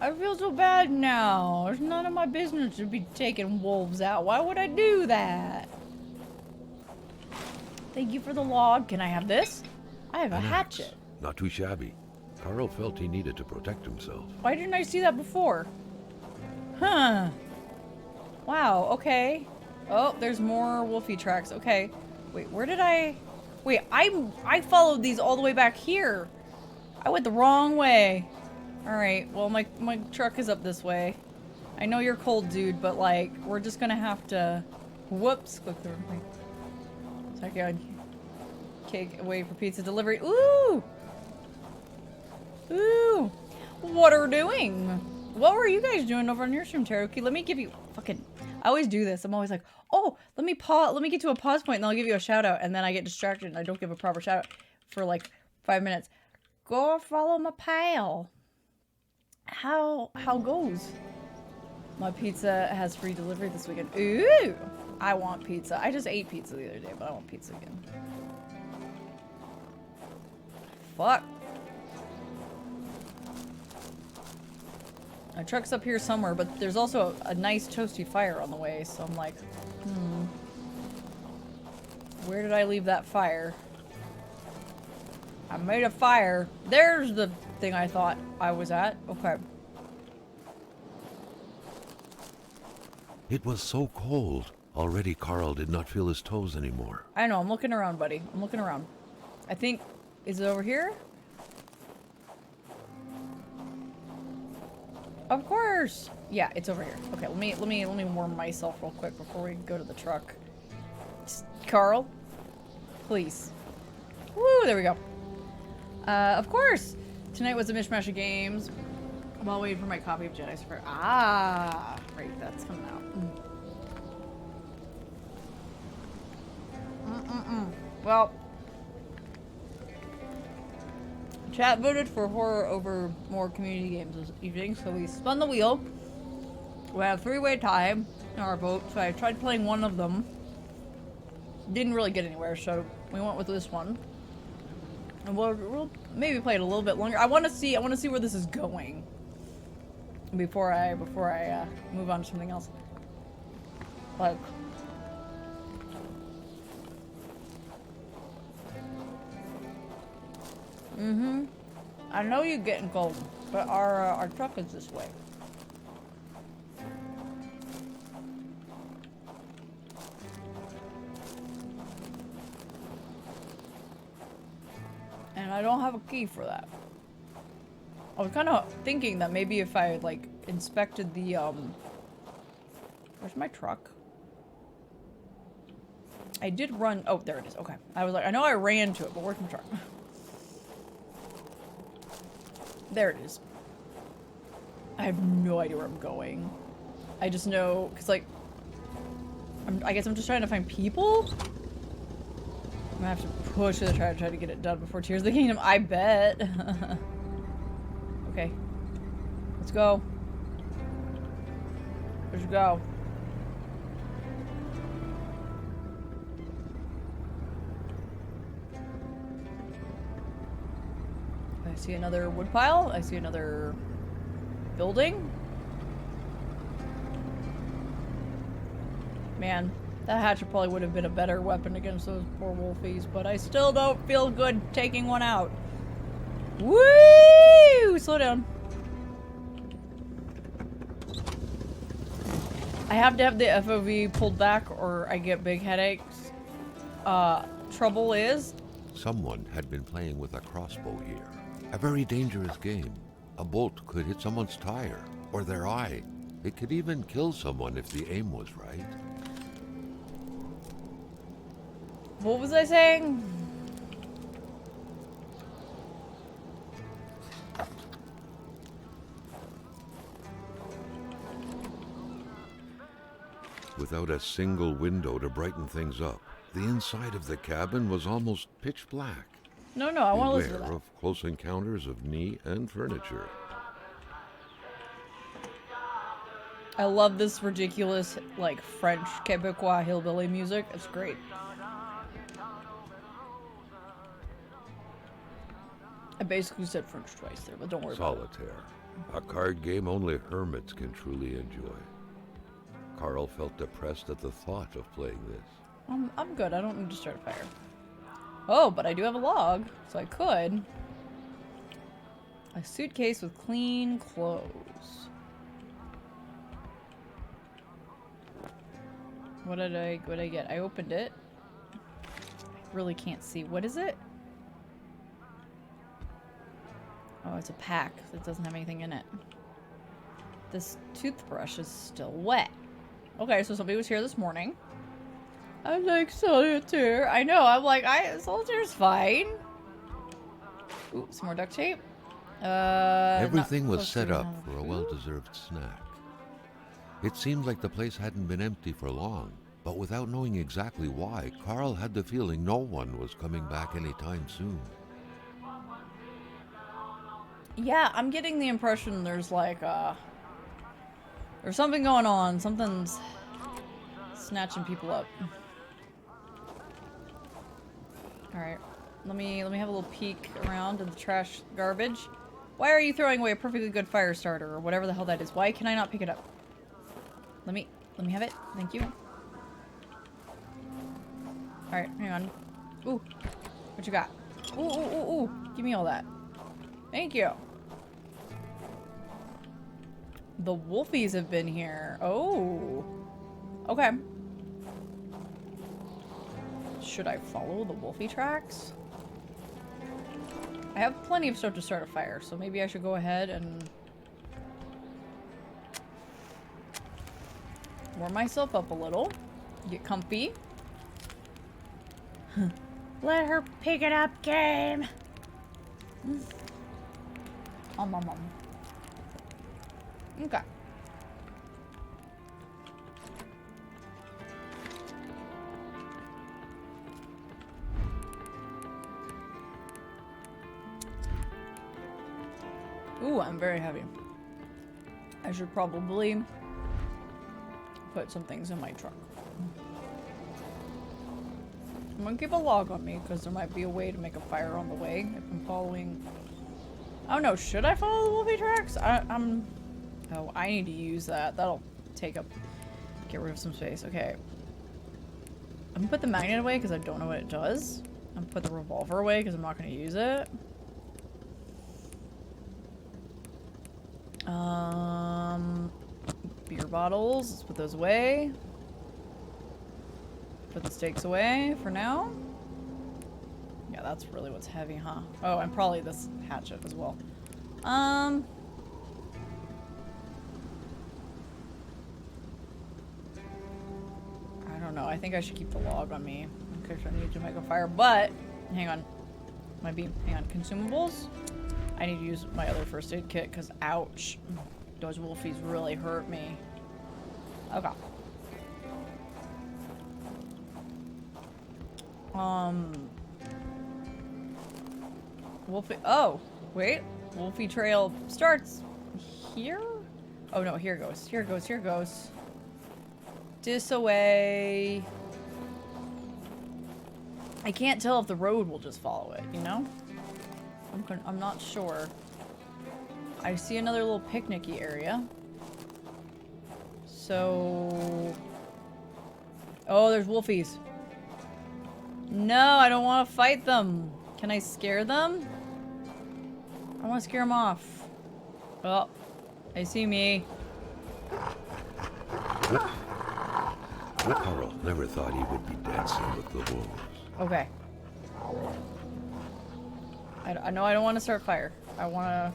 I feel so bad now. It's none of my business to be taking wolves out. Why would I do that? Thank you for the log. Can I have this? I have a An axe. hatchet. Not too shabby. Carl felt he needed to protect himself. Why didn't I see that before? Huh. Wow, okay. Oh, there's more wolfie tracks. Okay. Wait, where did I... Wait, I followed these all the way back here. I went the wrong way. Alright, well, my truck is up this way. I know you're cold, dude, but, like, we're just gonna have to... Whoops, click the wrong thing. Sorry, okay, wait for pizza delivery. Ooh! Ooh! What are we doing? What were you guys doing over on your stream, Cherokee? Let me give you fucking... I always do this. I'm always like, oh, let me get to a pause point and I'll give you a shout out, and then I get distracted and I don't give a proper shout out for like 5 minutes. Go follow my pal. How goes? My pizza has free delivery this weekend. Ooh! I want pizza. I just ate pizza the other day, but I want pizza again. Fuck. My truck's up here somewhere, but there's also a nice toasty fire on the way, so I'm like, where did I leave that fire? I made a fire. There's the thing I thought I was at. Okay. It was so cold. Already Carl did not feel his toes anymore. I know, I'm looking around, buddy. I'm looking around. I think, is it over here? Of course. Yeah, it's over here. Okay, let me warm myself real quick before we go to the truck. Carl, please. Woo, there we go. Of course. Tonight was a mishmash of games. While waiting for my copy of Jedi Survivor. Ah, right, that's coming out. Well, chat voted for horror over more community games this evening, so we spun the wheel. We have a 3-way tie in our vote, so I tried playing one of them. Didn't really get anywhere, so we went with this one. And we'll maybe play it a little bit longer. I want to see where this is going before I move on to something else. Like, I know you're getting cold, but our truck is this way. And I don't have a key for that. I was kind of thinking that maybe if I, like, inspected the, Where's my truck? I did run... Oh, there it is. Okay. I was like, I know I ran to it, but where's my truck? There it is. I have no idea where I'm going. I just know... Because, like... I guess I'm just trying to find people? I'm gonna have to push it, try to get it done before Tears of the Kingdom. I bet. Okay. Let's go. Let's go. I see another woodpile. I see another building. Man, that hatchet probably would have been a better weapon against those poor wolfies, but I still don't feel good taking one out. Woo! Slow down. I have to have the FOV pulled back or I get big headaches. Trouble is... Someone had been playing with a crossbow here. A very dangerous game. A bolt could hit someone's tire or their eye. It could even kill someone if the aim was right. What was I saying? Without a single window to brighten things up, the inside of the cabin was almost pitch black. No, I want to listen to Beware that. of close encounters of knee and furniture. I love this ridiculous, like, French Quebecois hillbilly music. It's great. I basically said French twice there, but don't worry about it. Solitaire. A card game only hermits can truly enjoy. Carl felt depressed at the thought of playing this. I'm good. I don't need to start a fire. Oh, but I do have a log, so I could. A suitcase with clean clothes. What did I get? I opened it. I really can't see. What is it? Oh, it's a pack that doesn't have anything in it. This toothbrush is still wet. Okay, so somebody was here this morning. I'm like, solitaire. I know, I'm like, solitaire's fine. Ooh, some more duct tape. Everything was set up for a well-deserved snack. It seemed like the place hadn't been empty for long, but without knowing exactly why, Carl had the feeling no one was coming back anytime soon. Yeah, I'm getting the impression there's like, there's something going on. Something's snatching people up. Alright, let me have a little peek around in the trash garbage. Why are you throwing away a perfectly good fire starter or whatever the hell that is? Why can I not pick it up? Let me have it. Thank you. Alright, hang on. Ooh, what you got? Ooh. Give me all that. Thank you. The wolfies have been here. Oh. Okay. Should I follow the wolfie tracks? I have plenty of stuff to start a fire, so maybe I should go ahead and warm myself up a little. Get comfy. Let her pick it up, game. Okay. Ooh, I'm very heavy. I should probably put some things in my truck. I'm gonna keep a log on me because there might be a way to make a fire on the way if I'm following. I don't know. Should I follow the wolfie tracks? Oh, I need to use that. That'll take up. Get rid of some space. Okay. I'm gonna put the magnet away because I don't know what it does. I'm gonna put the revolver away because I'm not gonna use it. Beer bottles. Let's put those away. Put the steaks away for now. Yeah, Yeah, that's really what's heavy, huh? Oh, and probably this hatchet as well. I don't know. I think I should keep the log on me in case I need to make a fire. But, hang on. My beam. Hang on. Consumables? I need to use my other first aid kit because, ouch. Those wolfies really hurt me. Okay. Wolfie. Oh, wait. Wolfie trail starts here? Oh no, here it goes. Here it goes. Here it goes. This away. I can't tell if the road will just follow it, you know? I'm not sure. I see another little picnicky area. So... Oh, there's wolfies. No, I don't want to fight them. Can I scare them? I want to scare them off. Oh, they see me. Carl never thought he would be dancing with the wolves. Okay. I know I don't want to start fire. I want to...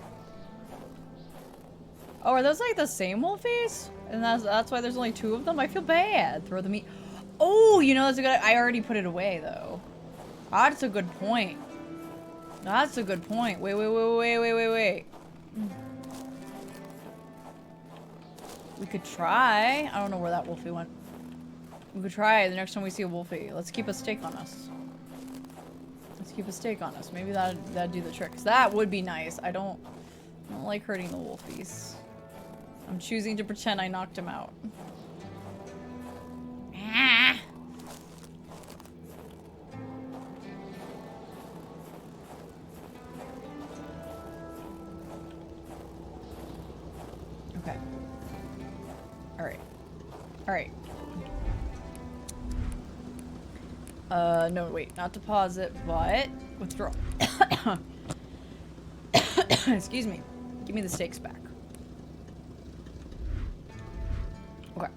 Oh, are those like the same wolfies? And that's why there's only 2 of them? I feel bad. Throw the meat. Oh, you know, that's a good... I already put it away, though. That's a good point. That's a good point. Wait. We could try. I don't know where that wolfie went. We could try the next time we see a wolfie. Let's keep a stake on us. Let's keep a stake on us. Maybe that'd do the trick. 'Cause that would be nice. I don't like hurting the wolfies. I'm choosing to pretend I knocked him out. Ah. Okay. Alright. No, wait. Not deposit, but withdraw. Excuse me. Give me the stakes back. Okay.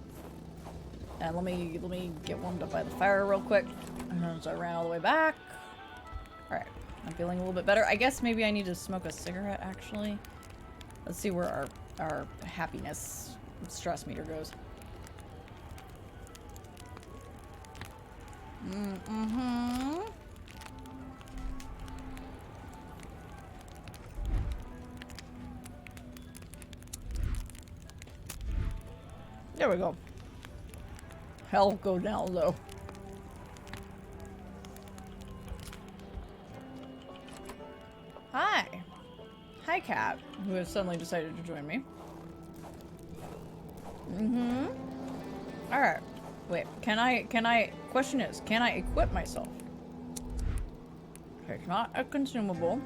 And let me get warmed up by the fire real quick. So I ran all the way back. Alright. I'm feeling a little bit better. I guess maybe I need to smoke a cigarette, actually. Let's see where our happiness stress meter goes. Mm-hmm. There we go. Hell go down low. Hi. Hi, cat, who has suddenly decided to join me. Mm-hmm. Alright. Wait, can I, question is, can I equip myself? Okay, it's not a consumable.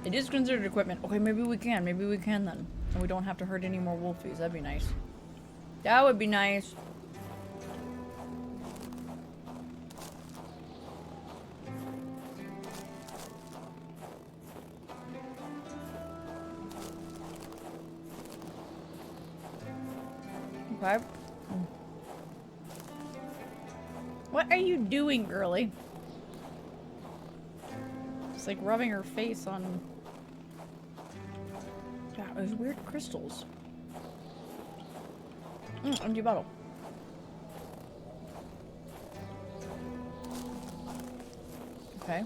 It is considered equipment. Okay, maybe we can then. And we don't have to hurt any more wolfies. That'd be nice. That would be nice. Okay. What are you doing, girly? It's like rubbing her face on... God, those weird crystals. Empty bottle. Okay.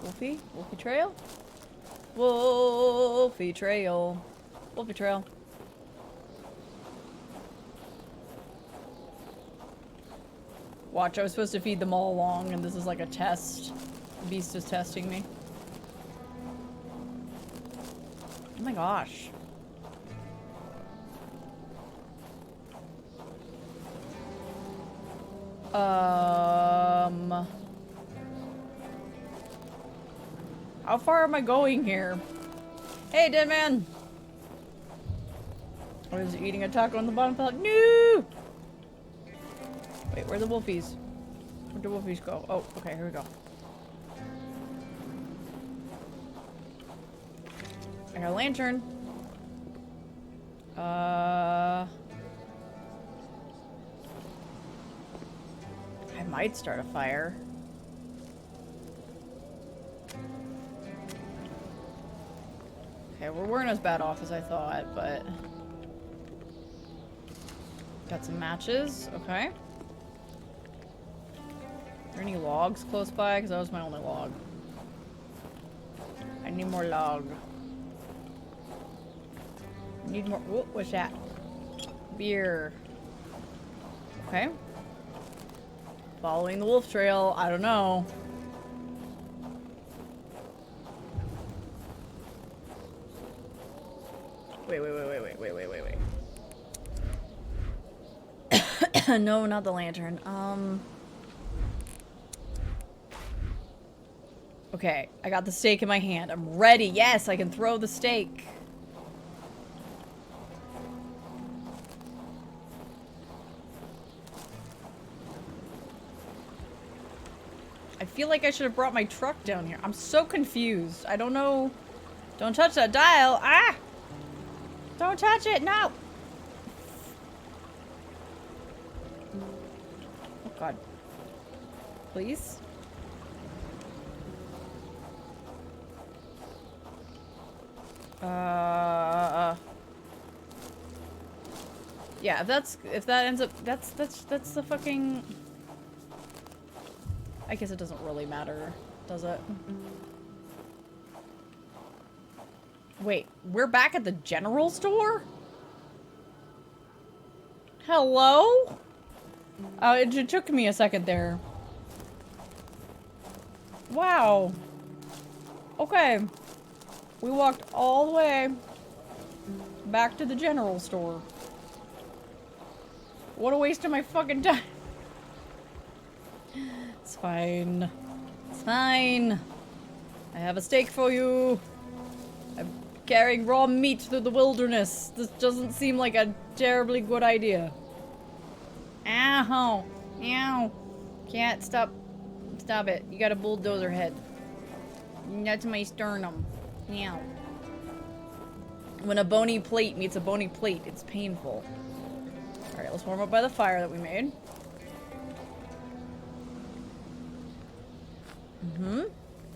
Wolfie? Wolfie trail? Wolfie trail. Wolfie trail. Watch, I was supposed to feed them all along, and this is like a test. The beast is testing me. Oh my gosh. How far am I going here? Hey, dead man! I was eating a taco on the bottom pallet. No! Wait, where are the wolfies? Where'd the wolfies go? Oh, okay, here we go. I got a lantern. might start a fire. Okay, we weren't as bad off as I thought, but... Got some matches, okay. Are there any logs close by? Because that was my only log. I need more log. Need more. Whoa, what's that? Beer. Okay. Following the wolf trail. I don't know. Wait. No, not the lantern. Okay, I got the stake in my hand. I'm ready. Yes, I can throw the stake. I feel like I should have brought my truck down here. I'm so confused. I don't know. Don't touch that dial. Ah! Don't touch it. No! Oh, God. Please? Yeah, if that ends up, that's the fucking... I guess it doesn't really matter, does it? Wait, we're back at the general store? Hello? It took me a second there. Wow. Okay. We walked all the way back to the general store. What a waste of my fucking time. It's fine. It's fine. I have a steak for you. I'm carrying raw meat through the wilderness. This doesn't seem like a terribly good idea. Ow. Ow. Can't stop. Stop it. You got a bulldozer head. That's my sternum. Ow. When a bony plate meets a bony plate, it's painful. Alright, let's warm up by the fire that we made.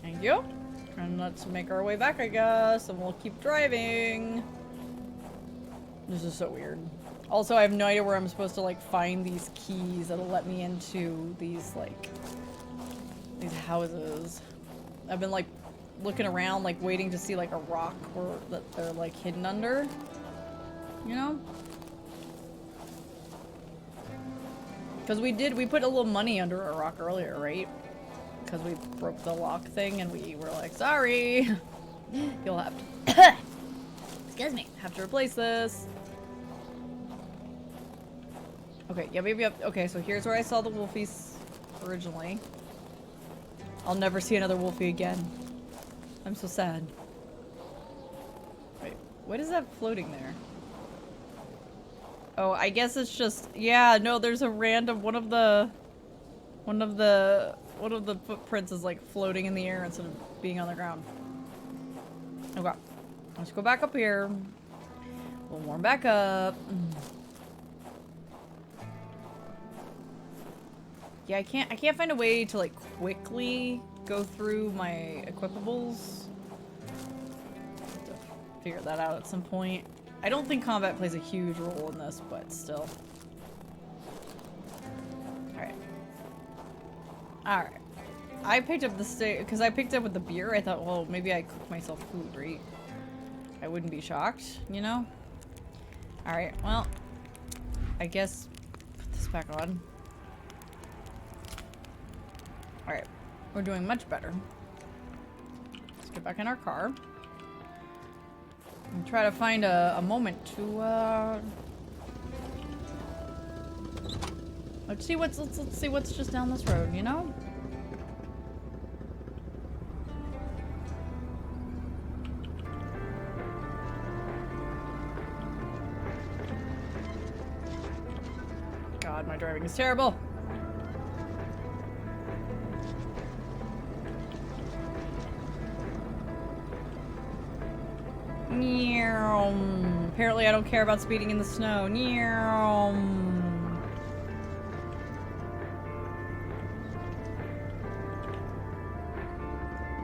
Thank you. And let's make our way back, I guess, and we'll keep driving. This is so weird. Also, I have no idea where I'm supposed to, like, find these keys that'll let me into these, like, these houses. I've been, like, looking around, like, waiting to see, like, a rock that they're, like, hidden under. You know? Because we put a little money under a rock earlier, right? Because we broke the lock thing and we were like, sorry. You'll have to... Excuse me. Have to replace this. Okay, yeah, maybe up... Okay, so here's where I saw the wolfies originally. I'll never see another wolfie again. I'm so sad. Wait, what is that floating there? Oh, I guess it's just... Yeah, no, there's a random... One of the footprints is like floating in the air instead of being on the ground. Okay. Let's go back up here. We'll warm back up. Yeah, I can't find a way to like quickly go through my equipables. Have to figure that out at some point. I don't think combat plays a huge role in this, but still. Alright. Alright. I picked up the steak, because I picked up with the beer, I thought, well, maybe I cook myself food, right? I wouldn't be shocked, you know? Alright, well, I guess put this back on. Alright, we're doing much better. Let's get back in our car. And try to find a moment to, let's see what's just down this road, you know? God, my driving is terrible. Apparently I don't care about speeding in the snow.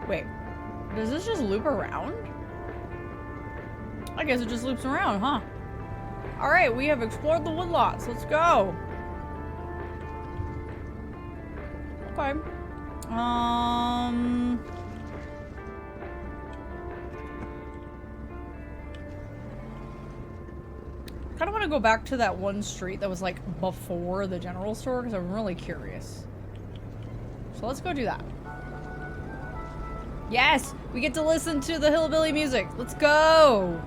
Wait, does this just loop around? I guess it just loops around, huh? Alright, we have explored the woodlots. Let's go. Okay. Kind of want to go back to that one street that was like before the general store because I'm really curious. So let's go do that. Yes! We get to listen to the hillbilly music. Let's go!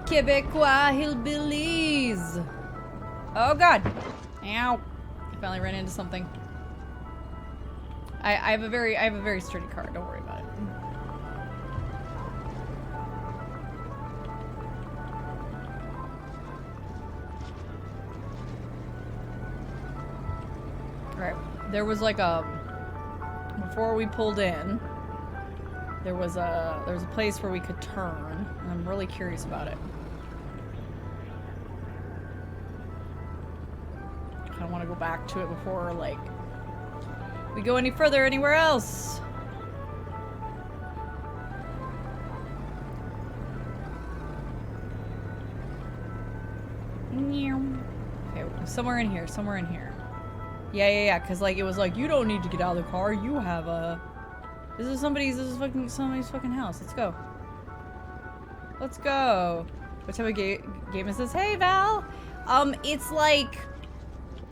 Quebecois hillbillies! Oh god! Ow! I finally ran into something. I have a very sturdy car, don't worry about it. Alright. There was like a before we pulled in, there was a place where we could turn, and I'm really curious about it. I don't want to go back to it before like we go any further anywhere else. Okay, somewhere in here, somewhere in here. Yeah, because like it was like you don't need to get out of the car. You have a. This is somebody's fucking house. Let's go. Let's go. What type of game is this? Hey Val. It's like.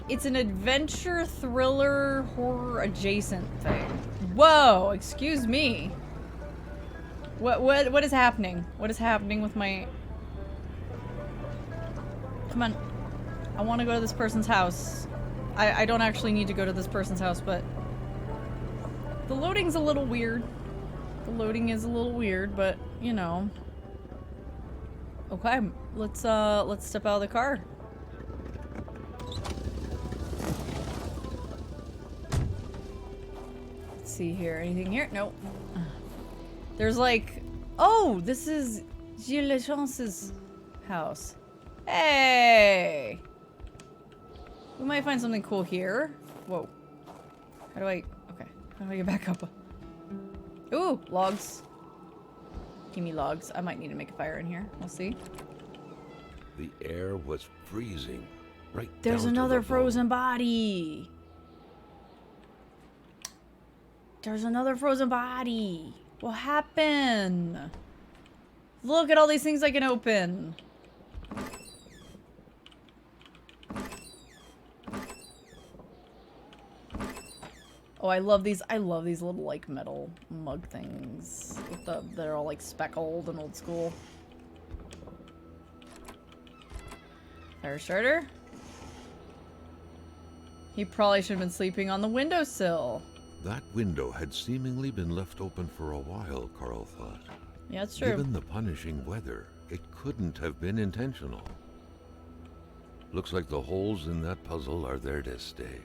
It's an adventure, thriller, horror adjacent thing. Whoa, excuse me. What is happening? What is happening with my... Come on. I want to go to this person's house. I don't actually need to go to this person's house, but... The loading's a little weird. The loading is a little weird, but, you know. Okay, let's step out of the car. See here. Anything here? Nope. There's like... Oh! This is Gilles Lechance's house. Hey! We might find something cool here. Whoa. How do I... Okay. How do I get back up? Ooh! Logs. Give me logs. I might need to make a fire in here. We'll see. The air was freezing. Right There's down to another the frozen bone. body! There's another frozen body. What happened? Look at all these things I can open. Oh, I love these little like metal mug things with they're all like speckled and old school. Fire starter. He probably should have been sleeping on the windowsill. That window had seemingly been left open for a while, Carl thought. Yeah, that's true. Given the punishing weather, it couldn't have been intentional. Looks like the holes in that puzzle are there to stay.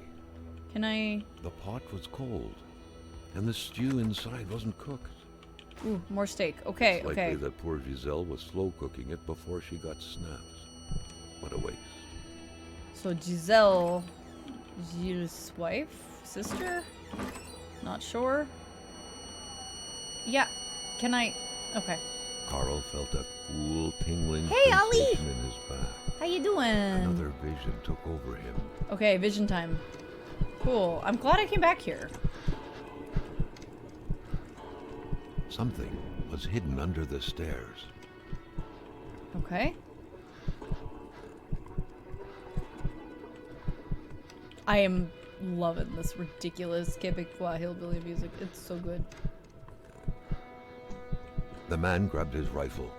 Can I... The pot was cold, and the stew inside wasn't cooked. Ooh, more steak. Okay, It's likely okay. that poor Giselle was slow cooking it before she got snaps. What a waste. So Giselle... Gilles' wife? Sister? Not sure. Yeah. Can I... Okay. Carl felt a cool, tingling Hey, Ollie! sensation in his back. How you doing? Another vision took over him. Okay, vision time. Cool. I'm glad I came back here. Something was hidden under the stairs. Okay. I am loving this ridiculous Quebecois hillbilly music. It's so good. The man grabbed his rifle.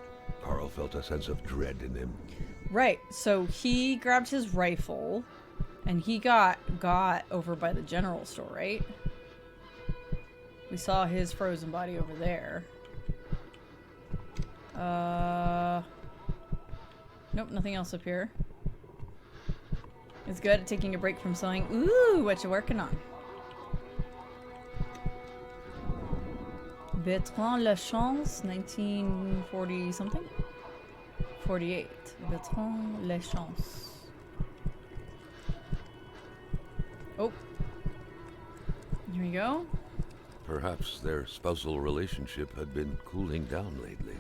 Carl felt a sense of dread in him. Right. So he grabbed his rifle and he got over by the general store, right? We saw his frozen body over there. Nope, nothing else up here. It's good at taking a break from sewing. Ooh, what you working on? Bertrand Lachance, 1940 something? 48. Bertrand Lachance. Oh. Here we go. Perhaps their spousal relationship had been cooling down lately.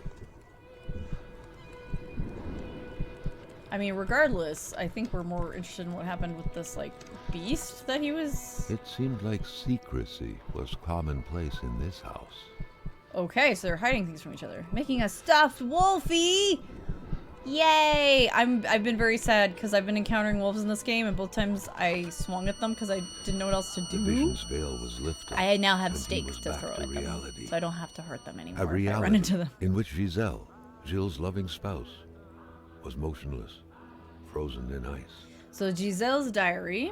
I mean, regardless, I think we're more interested in what happened with this, like, beast that he was... It seemed like secrecy was commonplace in this house. Okay, so they're hiding things from each other. Making a stuffed wolfie! Yay! I've been very sad because I've been encountering wolves in this game, and both times I swung at them because I didn't know what else to do. The vision's veil was lifted. I now have and he stakes was to back throw to at them, reality. so I don't have to hurt them anymore A if I reality run into them. in which Giselle, Gilles' loving spouse, was motionless, frozen in ice. So Giselle's diary.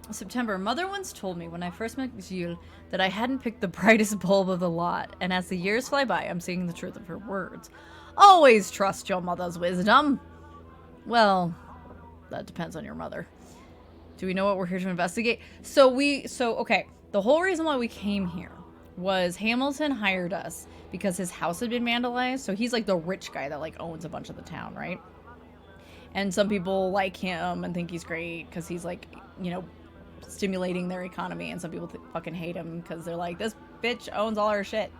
September. Mother once told me when I first met Gilles that I hadn't picked the brightest bulb of the lot, and as the years fly by, I'm seeing the truth of her words. Always trust your mother's wisdom. Well, that depends on your mother. Do we know what we're here to investigate? Okay, the whole reason why we came here was Hamilton hired us because his house had been vandalized. So he's like the rich guy that like owns a bunch of the town, right? And some people like him and think he's great because he's like, you know, stimulating their economy, and some people fucking hate him because they're like, this bitch owns all our shit.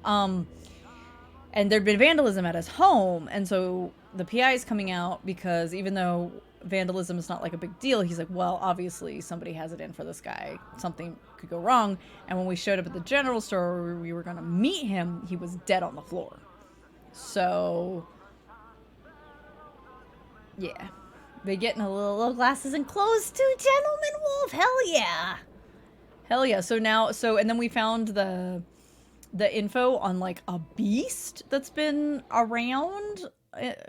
And there'd been vandalism at his home, and so the PI is coming out because even though vandalism is not like a big deal, he's like, well, obviously somebody has it in for this guy. Something could go wrong. And when we showed up at the general store where we were going to meet him, he was dead on the floor. So, yeah. They get in a little glasses and clothes too, gentleman wolf. Hell yeah. Hell yeah. And then we found the info on like a beast that's been around.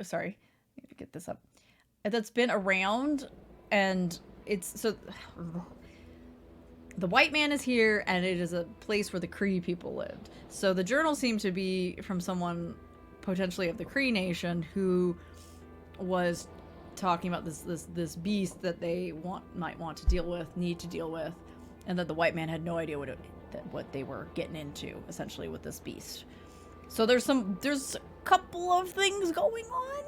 Sorry, I need to get this up. That's been around, and it's so the white man is here, and it is a place where the Cree people lived. So the journal seemed to be from someone potentially of the Cree Nation who was talking about this beast that they might want to need to deal with, and that the white man had no idea what they were getting into essentially with this beast. So there's a couple of things going on,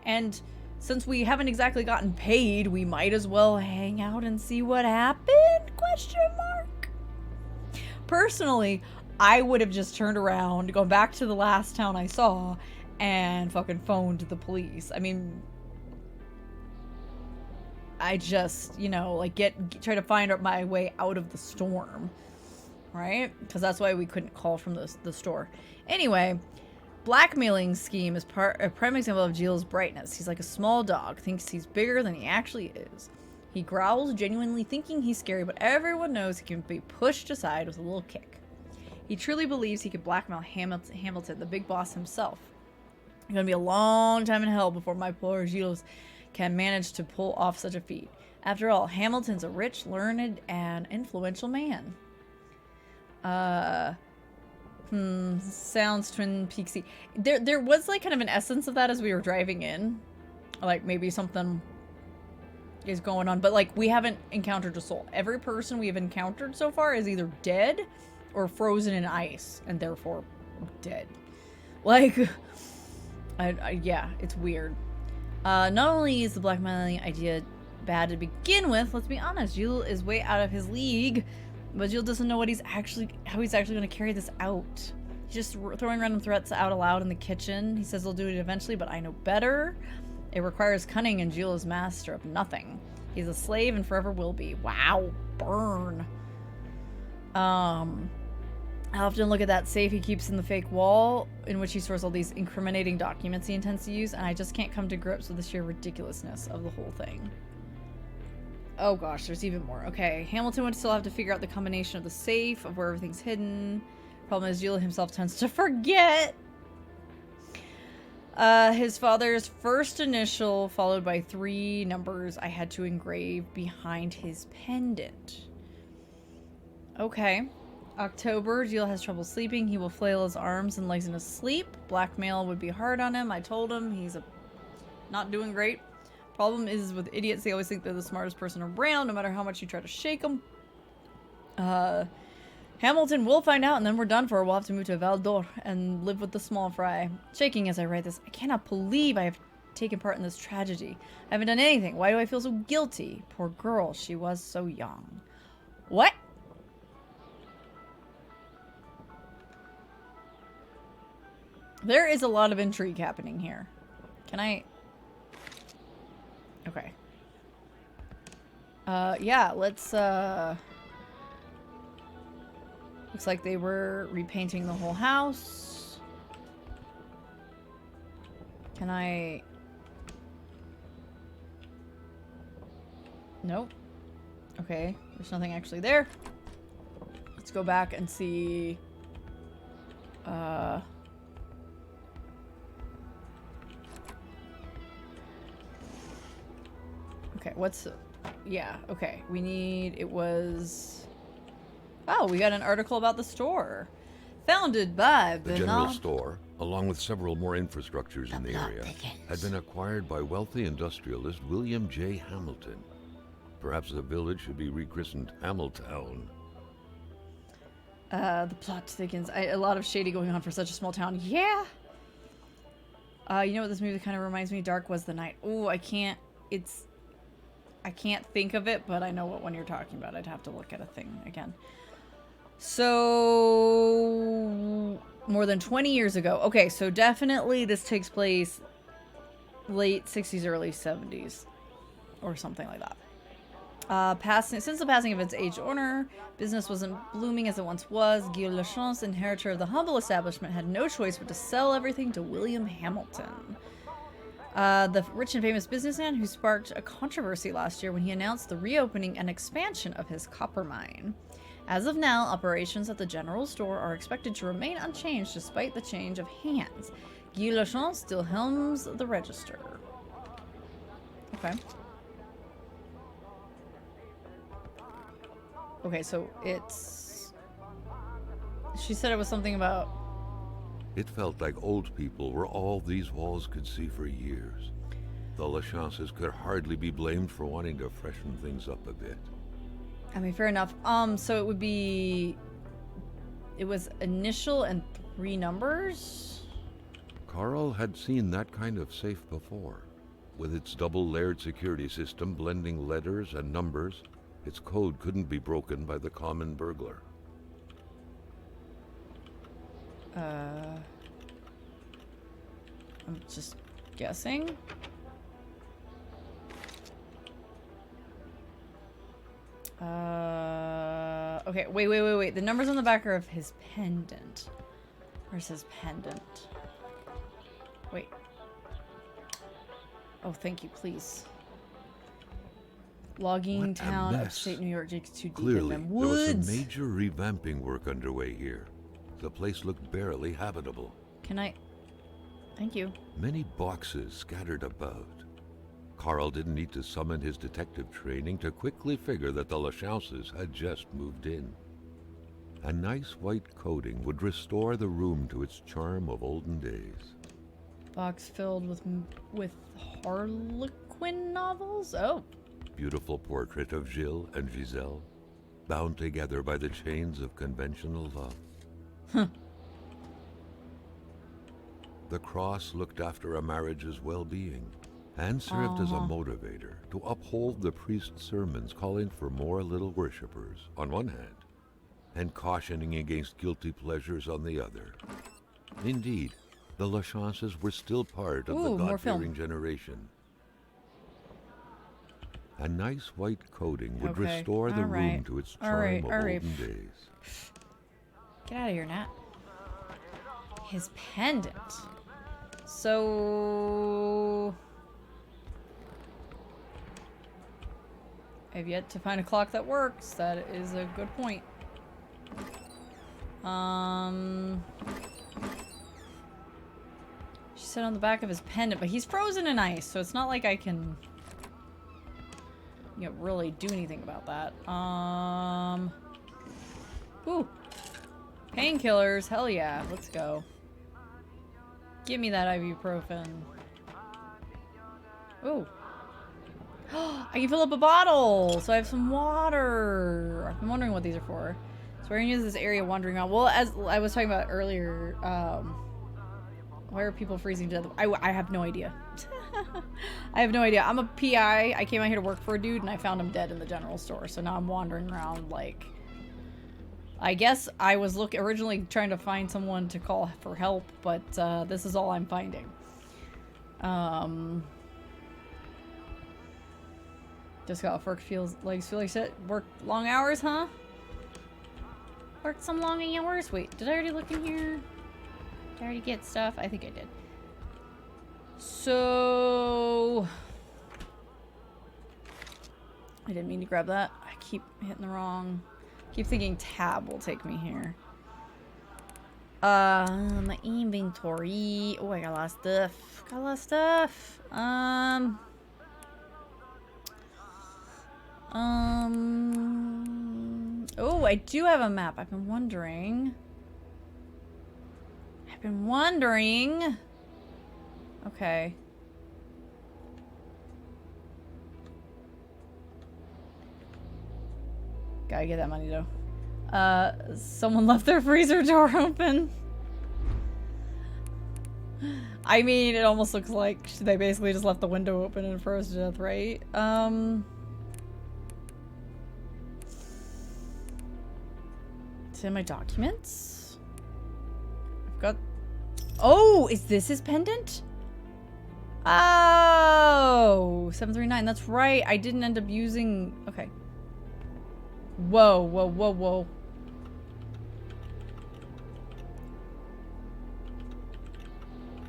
and since we haven't exactly gotten paid, we might as well hang out and see what happened? Question mark. Personally, I would have just turned around, gone back to the last town I saw, and fucking phoned the police. I mean, I just, you know, like try to find my way out of the storm, right? Because that's why we couldn't call from the store. Anyway, blackmailing scheme is a prime example of Gilles' brightness. He's like a small dog, thinks he's bigger than he actually is. He growls, genuinely thinking he's scary, but everyone knows he can be pushed aside with a little kick. He truly believes he could blackmail Hamilton, the big boss himself. It's gonna be a long time in hell before my poor Gilles can manage to pull off such a feat. After all, Hamilton's a rich, learned, and influential man. Sounds Twin Peaksy. There was like kind of an essence of that as we were driving in. Like maybe something is going on, but like we haven't encountered a soul. Every person we have encountered so far is either dead or frozen in ice and therefore dead. Like, yeah, it's weird. Not only is the blackmailing idea bad to begin with, let's be honest, Gilles is way out of his league, but Gilles doesn't know how he's actually going to carry this out. He's just throwing random threats out aloud in the kitchen. He says he'll do it eventually, but I know better. It requires cunning, and Gilles is master of nothing. He's a slave and forever will be. Wow, burn. I often look at that safe he keeps in the fake wall in which he stores all these incriminating documents he intends to use, and I just can't come to grips with the sheer ridiculousness of the whole thing. Oh gosh, there's even more. Okay, Hamilton would still have to figure out the combination of the safe, of where everything's hidden. Problem is, Gilles himself tends to forget. His father's first initial, followed by 3 numbers I had to engrave behind his pendant. Okay. October, Gilles has trouble sleeping. He will flail his arms and legs in his sleep. Blackmail would be hard on him. I told him he's not doing great. Problem is with idiots, they always think they're the smartest person around, no matter how much you try to shake them. Hamilton will find out, and then we're done for. We'll have to move to Val d'Or and live with the small fry. Shaking as I write this, I cannot believe I have taken part in this tragedy. I haven't done anything. Why do I feel so guilty? Poor girl, she was so young. What? There is a lot of intrigue happening here. Can I... Okay. Yeah, let's, looks like they were repainting the whole house. Can I... Nope. Okay, there's nothing actually there. Let's go back and see... Okay, what's... Yeah, okay. We need... It was... Oh, we got an article about the store. Founded by The general store, along with several more infrastructures in the area, had been acquired by wealthy industrialist William J. Hamilton. Perhaps the village should be rechristened Hamiltown. The plot thickens. A lot of shady going on for such a small town. Yeah! You know what this movie kind of reminds me? Dark Was the Night. Oh, I can't... It's... I can't think of it, but I know what one you're talking about. I'd have to look at a thing again. So... More than 20 years ago. Okay, so definitely this takes place late 60s, early 70s. Or something like that. Since the passing of its aged owner, business wasn't blooming as it once was. Guillaume Lachance, inheritor of the humble establishment, had no choice but to sell everything to William Hamilton. The rich and famous businessman who sparked a controversy last year when he announced the reopening and expansion of his copper mine. As of now, operations at the general store are expected to remain unchanged despite the change of hands. Guy Lachance still helms the register. Okay. Okay, so it's... She said it was something about... It felt like old people were all these walls could see for years. The Lachances could hardly be blamed for wanting to freshen things up a bit. I mean, fair enough. So it would be... It was initial and 3 numbers? Carl had seen that kind of safe before. With its double-layered security system blending letters and numbers, its code couldn't be broken by the common burglar. I'm just guessing. Okay, wait. The numbers on the back are of his pendant. Where's his pendant? Wait. Oh, thank you, please. Logging town of State New York digs too deep in them woods. There was some major revamping work underway here. The place looked barely habitable. Can I... Thank you. Many boxes scattered about. Carl didn't need to summon his detective training to quickly figure that the Lachances had just moved in. A nice white coating would restore the room to its charm of olden days. Box filled with Harlequin novels? Oh. Beautiful portrait of Gilles and Giselle, bound together by the chains of conventional love. The cross looked after a marriage's well-being and served as a motivator to uphold the priest's sermons calling for more little worshippers on one hand and cautioning against guilty pleasures on the other. Indeed, the Lachances were still part of the God-fearing generation. A nice white coating would restore the room to its charm of olden days. Get out of here, Nat. His pendant. So... I've yet to find a clock that works. That is a good point. She said on the back of his pendant, but he's frozen in ice, so it's not like I can... really do anything about that. Ooh. Painkillers, hell yeah, let's go. Give me that ibuprofen. Ooh. I can fill up a bottle, so I have some water. I've been wondering what these are for. So we're gonna use this area wandering around. Well, as I was talking about earlier, why are people freezing to death? I have no idea. I have no idea. I'm a PI. I came out here to work for a dude, and I found him dead in the general store. So now I'm wandering around like I guess I was originally trying to find someone to call for help, but this is all I'm finding. Just got off work, legs feel like shit. Work long hours, huh? Worked some long hours? Wait, did I already look in here? Did I already get stuff? I think I did. So... I didn't mean to grab that. I keep hitting the wrong... keep thinking tab will take me here. My inventory. Oh, I got a lot of stuff. Got a lot of stuff. Oh, I do have a map. I've been wondering. Okay. Gotta get that money though. Someone left their freezer door open. I mean, it almost looks like they basically just left the window open and froze to death, right? It's in my documents. I've got... Oh, is this his pendant? Oh, 739. That's right. I didn't end up using... Okay. Whoa, whoa, whoa, whoa.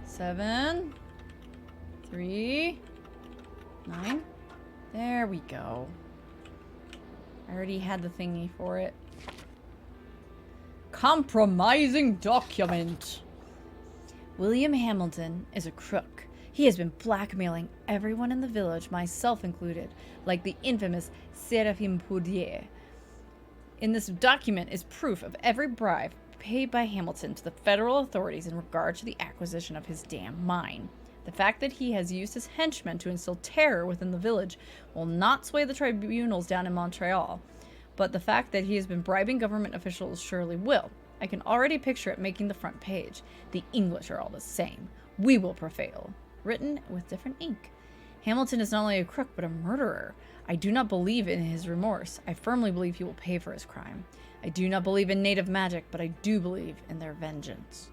Seven, 3, 9. There we go. I already had the thingy for it. Compromising document. William Hamilton is a crook. He has been blackmailing everyone in the village, myself included, like the infamous Seraphim Poudier. In this document is proof of every bribe paid by Hamilton to the federal authorities in regard to the acquisition of his damn mine. The fact that he has used his henchmen to instill terror within the village will not sway the tribunals down in Montreal, but the fact that he has been bribing government officials surely will. I can already picture it making the front page. The English are all the same. We will prevail. Written with different ink. Hamilton is not only a crook, but a murderer. I do not believe in his remorse. I firmly believe he will pay for his crime. I do not believe in native magic, but I do believe in their vengeance.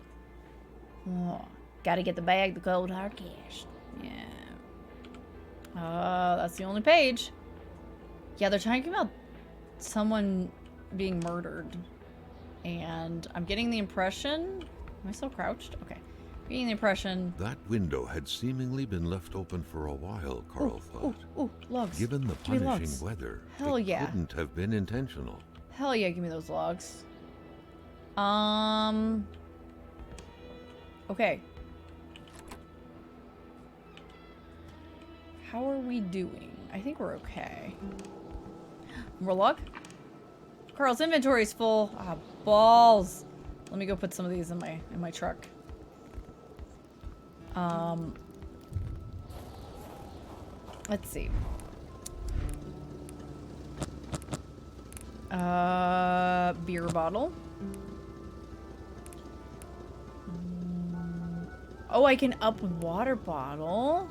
Oh, gotta get the bag, the cold hard cash. Yeah. That's the only page. Yeah, they're talking about someone being murdered. And I'm getting the impression... Am I still crouched? Okay. Getting the impression... That window had seemingly been left open for a while, Carl thought. Ooh, logs. Given the punishing weather, Hell it yeah. couldn't have been intentional. Hell yeah, give me those logs. Okay. How are we doing? I think we're okay. More log? Carl's inventory is full. Ah, balls. Let me go put some of these in my truck. Let's see. Beer bottle. Oh, I can up water bottle.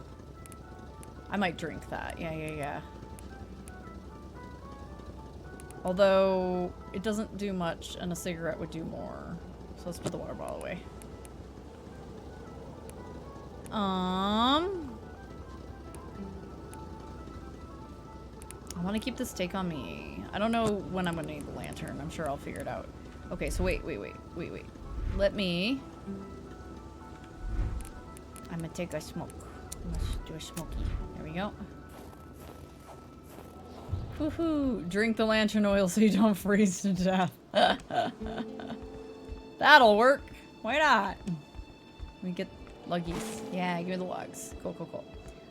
I might drink that. Yeah. Although, it doesn't do much, and a cigarette would do more. So let's put the water bottle away. I want to keep the steak on me. I don't know when I'm going to need the lantern. I'm sure I'll figure it out. Okay, so wait. Let me... I'm going to take a smoke. Let's do a smoky. There we go. Woohoo! Drink the lantern oil so you don't freeze to death. That'll work. Why not? Let me get luggies. Yeah, give me the logs. Cool.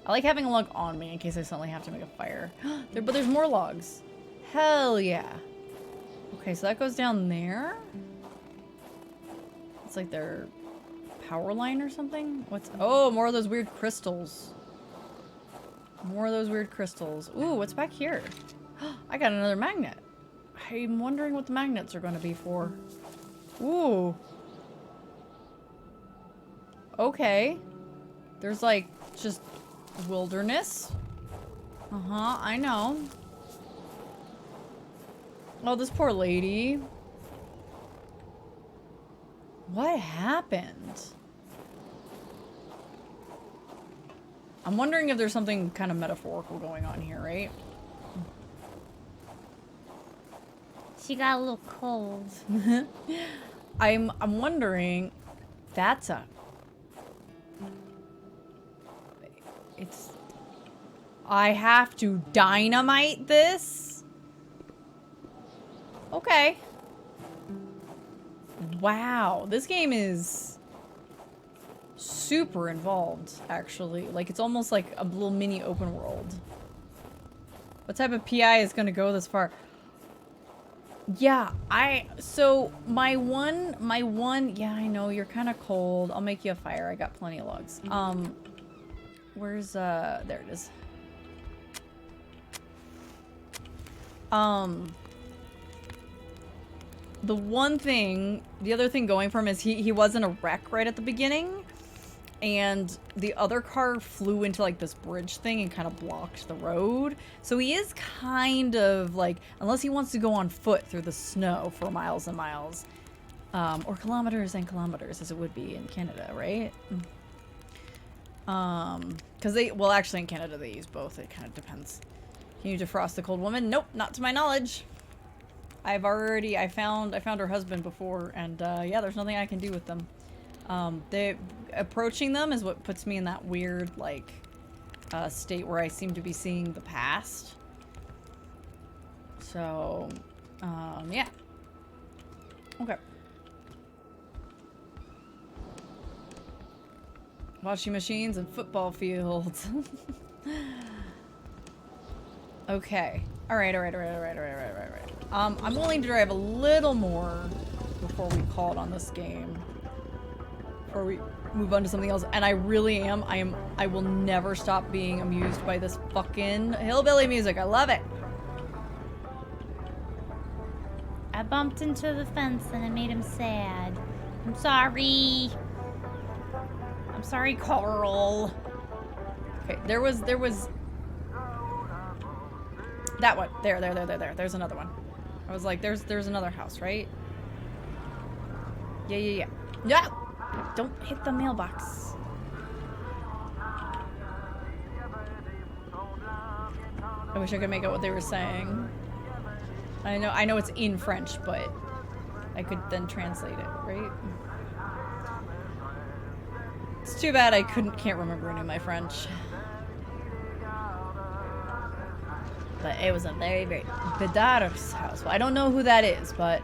I like having a log on me in case I suddenly have to make a fire. But there's more logs. Hell yeah. Okay, so that goes down there. It's like their power line or something. Oh, more of those weird crystals. Ooh, what's back here? I got another magnet. I'm wondering what the magnets are going to be for. Ooh. Okay. There's like just wilderness. I know. Oh, this poor lady. What happened? I'm wondering if there's something kind of metaphorical going on here, right? She got a little cold. I'm wondering. That's a. It's. I have to dynamite this? Okay. Wow, this game is super involved, actually. Like, it's almost like a little mini open world. What type of PI is gonna go this far? Yeah, so my one, yeah, I know, you're kind of cold. I'll make you a fire. I got plenty of logs. Where's, there it is. The one thing, the other thing going for him is he was in a wreck right at the beginning, and the other car flew into like this bridge thing and kind of blocked the road. So he is kind of like, unless he wants to go on foot through the snow for miles and miles, or kilometers and kilometers as it would be in Canada, right? Because well, actually in Canada they use both. It kind of depends. Can you defrost the cold woman? Nope, not to my knowledge. I found her husband before, and yeah, there's nothing I can do with them. Approaching them is what puts me in that weird, like, state where I seem to be seeing the past. So, yeah. Okay. Washing machines and football fields. Okay. Alright. I'm willing to drive a little more before we call it on this game. Before we move on to something else. And I really am. I will never stop being amused by this fucking hillbilly music. I love it. I bumped into the fence and it made him sad. I'm sorry. I'm sorry, Carl. Okay, there was that one. There. There's another one. I was like, there's another house, right? Yeah. No! Don't hit the mailbox. I wish I could make out what they were saying. I know it's in French, but I could then translate it, right? It's too bad I can't remember any of my French. But it was a very, very Bedar's house. Well, I don't know who that is, but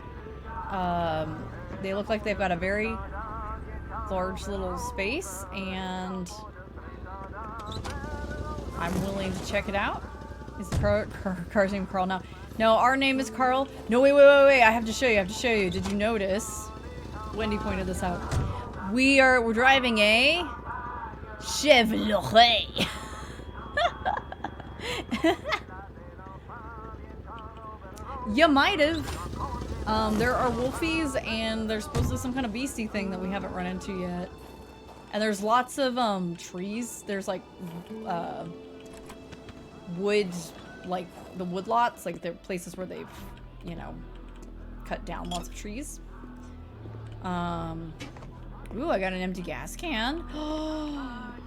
they look like they've got a very large little space, and I'm willing to check it out. Is the car's name Carl now? No, our name is Carl. No, wait. I have to show you. Did you notice? Wendy pointed this out. We're driving a Chevrolet. You might have. There are wolfies, and there's supposedly some kind of beastie thing that we haven't run into yet. And there's lots of trees. There's like wood, like the wood lots, like the places where they've, cut down lots of trees. Ooh, I got an empty gas can.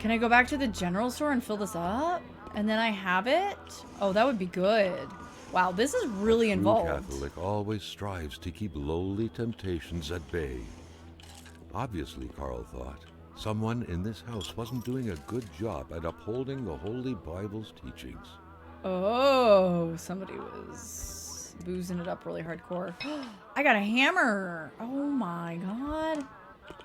Can I go back to the general store and fill this up? And then I have it? Oh, that would be good. Wow, this is really involved. True Catholic always strives to keep lowly temptations at bay. Obviously, Carl thought, someone in this house wasn't doing a good job at upholding the Holy Bible's teachings. Oh, somebody was boozing it up really hardcore. I got a hammer. Oh my god.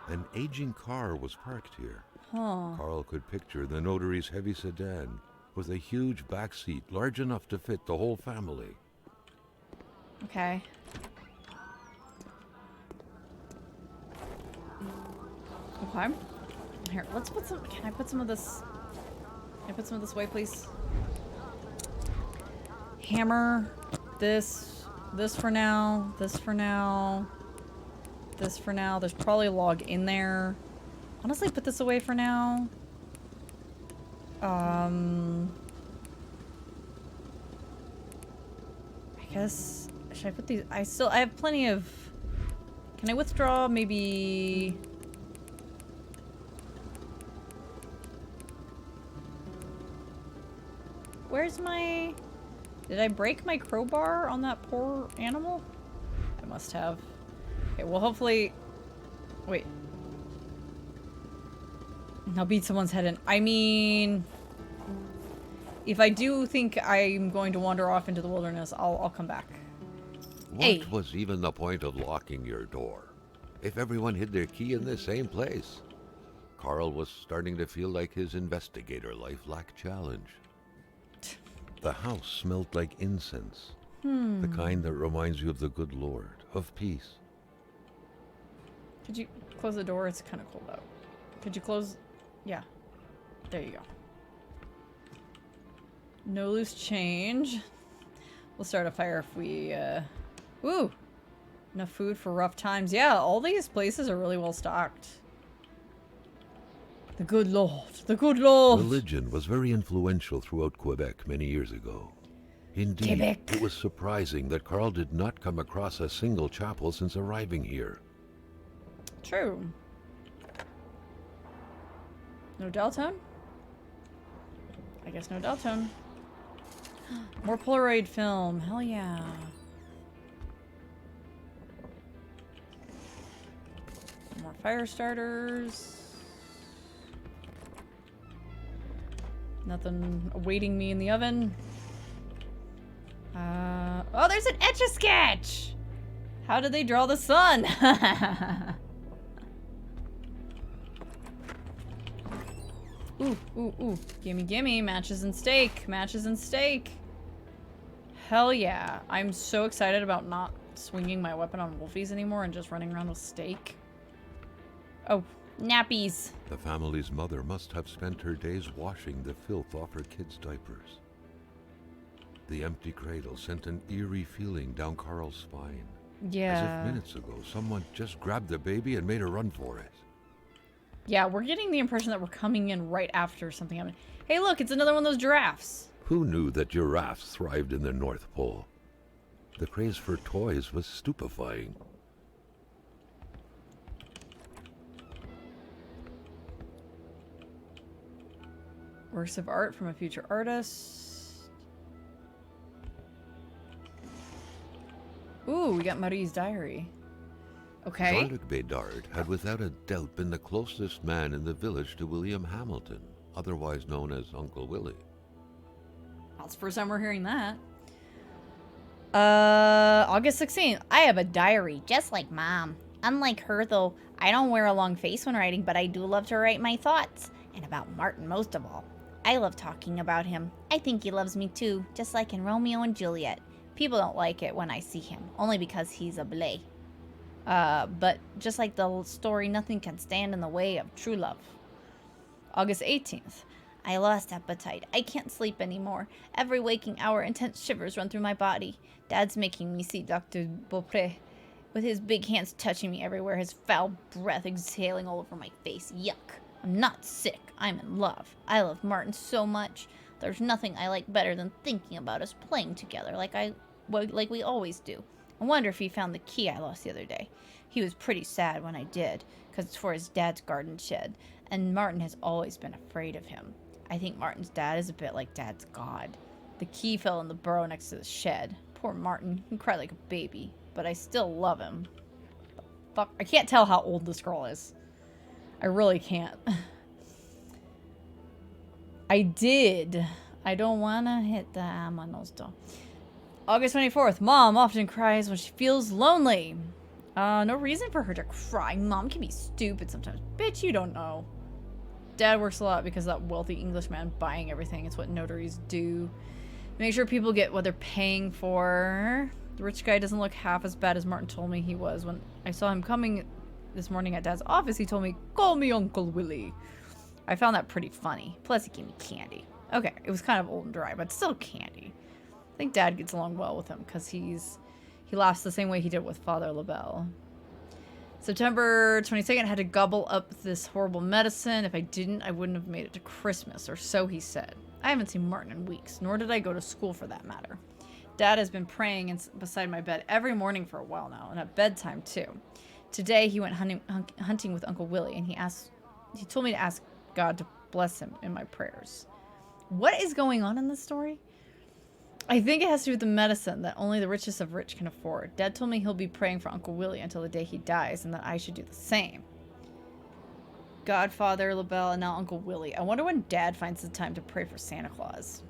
An aging car was parked here. Huh. Carl could picture the notary's heavy sedan with a huge back seat large enough to fit the whole family. Okay. Okay. Here, let's put some. Can I put some of this? Can I put some of this away, please? Hammer. This for now. This for now. This for now. There's probably a log in there. Honestly, put this away for now. I guess, should I put these? I have plenty of Can I withdraw maybe... Where's my... Did I break my crowbar on that poor animal? I must have. Okay, well hopefully... Wait. I'll beat someone's head in. I mean... If I do think I'm going to wander off into the wilderness, I'll come back. What was even the point of locking your door? If everyone hid their key in the same place? Carl was starting to feel like his investigator life lacked challenge. The house smelled like incense. The kind that reminds you of the good Lord, of peace. Could you close the door? It's kind of cold out. Could you close... Yeah. There you go. No loose change. We'll start a fire if we, Ooh! Enough food for rough times. Yeah, all these places are really well stocked. The good Lord. The good Lord! Religion was very influential throughout Quebec many years ago. Indeed, Quebec. it was surprising that Carl did not come across a single chapel since arriving here. True. No Deltone? I guess no Deltone. More Polaroid film. Hell yeah. More fire starters. Nothing awaiting me in the oven. Oh, there's an Etch-a-Sketch! How did they draw the sun? Ooh, ooh, ooh. Gimme, gimme. Matches and steak. Matches and steak. Hell yeah. I'm so excited about not swinging my weapon on wolfies anymore and just running around with steak. Oh, nappies. The family's mother must have spent her days washing the filth off her kids' diapers. The empty cradle sent an eerie feeling down Carl's spine. Yeah. As if minutes ago, someone just grabbed the baby and made a run for it. Yeah, we're getting the impression that we're coming in right after something happened. Hey, look, it's another one of those giraffes. Who knew that giraffes thrived in the North Pole? The craze for toys was stupefying. Works of art from a future artist. Ooh, we got Marie's diary. Okay. Jean-Luc Bédard had without a doubt been the closest man in the village to William Hamilton, otherwise known as Uncle Willie. That's the first time we're hearing that. August 16th. I have a diary. Just like Mom. Unlike her, though, I don't wear a long face when writing, but I do love to write my thoughts. And about Martin most of all. I love talking about him. I think he loves me too, just like in Romeo and Juliet. People don't like it when I see him, only because he's a blé. But just like the story, nothing can stand in the way of true love. August 18th. I lost appetite. I can't sleep anymore. Every waking hour, intense shivers run through my body. Dad's making me see Dr. Beaupré, with his big hands touching me everywhere, his foul breath exhaling all over my face. Yuck. I'm not sick. I'm in love. I love Martin so much. There's nothing I like better than thinking about us playing together like we always do. I wonder if he found the key I lost the other day. He was pretty sad when I did, because it's for his dad's garden shed, and Martin has always been afraid of him. I think Martin's dad is a bit like Dad's god. The key fell in the burrow next to the shed. Poor Martin. He cried like a baby, but I still love him. Fuck, I can't tell how old this girl is. I really can't. I did. I don't want to hit the manos though. August 24th. Mom often cries when she feels lonely. No reason for her to cry. Mom can be stupid sometimes. Bitch, you don't know. Dad works a lot because of that wealthy Englishman buying everything. It's what notaries do. Make sure people get what they're paying for. The rich guy doesn't look half as bad as Martin told me he was. When I saw him coming this morning at Dad's office, he told me, "Call me Uncle Willie." I found that pretty funny. Plus, he gave me candy. Okay, it was kind of old and dry, but still candy. I think Dad gets along well with him because he laughs the same way he did with Father LaBelle. September 22nd, I had to gobble up this horrible medicine. If I didn't, I wouldn't have made it to Christmas, or so he said. I haven't seen Martin in weeks, nor did I go to school for that matter. Dad has been praying beside my bed every morning for a while now, and at bedtime too. Today he went hunting with Uncle Willie, and he told me to ask God to bless him in my prayers. What is going on in this story? I think it has to do with the medicine that only the richest of rich can afford. Dad told me he'll be praying for Uncle Willie until the day he dies, and that I should do the same. Godfather, LaBelle, and now Uncle Willie. I wonder when Dad finds the time to pray for Santa Claus.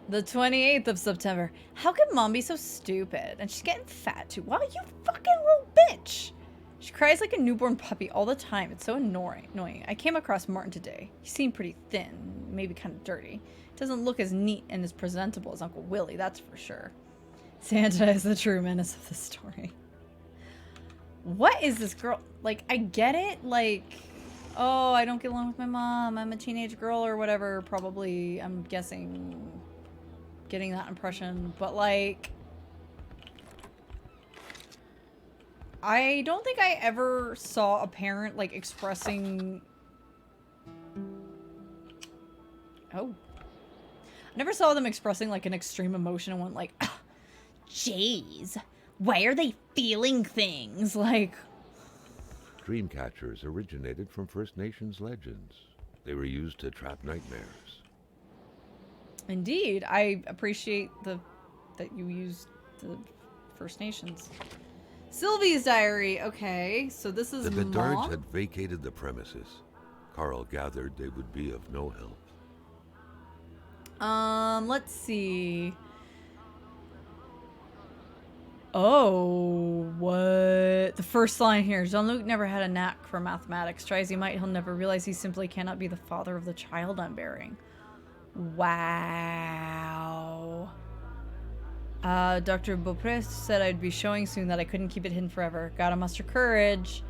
The 28th of September. How could Mom be so stupid? And she's getting fat too. Wow, you fucking little bitch. She cries like a newborn puppy all the time. It's so annoying. I came across Martin today. He seemed pretty thin, maybe kind of dirty. Doesn't look as neat and as presentable as Uncle Willie, that's for sure. Santa is the true menace of the story. What is this girl? Like, I get it. Like, oh, I don't get along with my mom. I'm a teenage girl or whatever. Probably, I'm guessing, getting that impression. But, like, I don't think I ever saw a parent, like, expressing... Oh. I never saw them expressing, like, an extreme emotion and went, like, jeez, why are they feeling things? Like... Dream catchers originated from First Nations legends. They were used to trap nightmares. Indeed. I appreciate that you used the First Nations. Sylvie's diary. Okay, so this is The Bedards Mom? had vacated the premises. Carl gathered they would be of no help. Let's see. Oh, what? The first line here. Jean-Luc never had a knack for mathematics. Try as he might, he'll never realize he simply cannot be the father of the child I'm bearing. Wow. Dr. Beaupre said I'd be showing soon, that I couldn't keep it hidden forever. Gotta muster courage.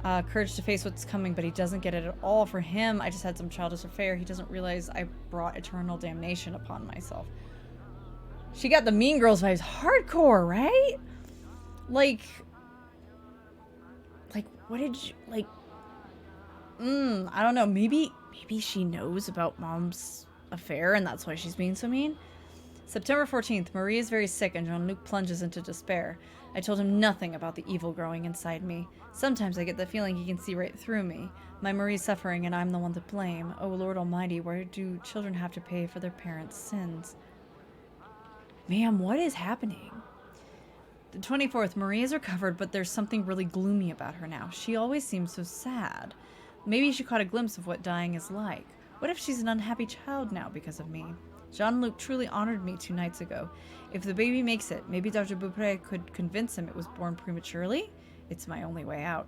Courage to face what's coming, but he doesn't get it at all. For him, I just had some childish affair. He doesn't realize I brought eternal damnation upon myself. She got the Mean Girls vibes. Hardcore, right? Like, what did you, like, I don't know. Maybe she knows about Mom's affair and that's why she's being so mean. September 14th, Marie is very sick and Jean-Luc plunges into despair. I told him nothing about the evil growing inside me. Sometimes I get the feeling he can see right through me. My Marie's suffering and I'm the one to blame. Oh Lord Almighty, why do children have to pay for their parents' sins? Ma'am, what is happening? The 24th, Marie is recovered, but there's something really gloomy about her now. She always seems so sad. Maybe she caught a glimpse of what dying is like. What if she's an unhappy child now because of me? Jean-Luc truly honored me 2 nights ago. If the baby makes it, maybe Dr. Beaupre could convince him it was born prematurely? It's my only way out.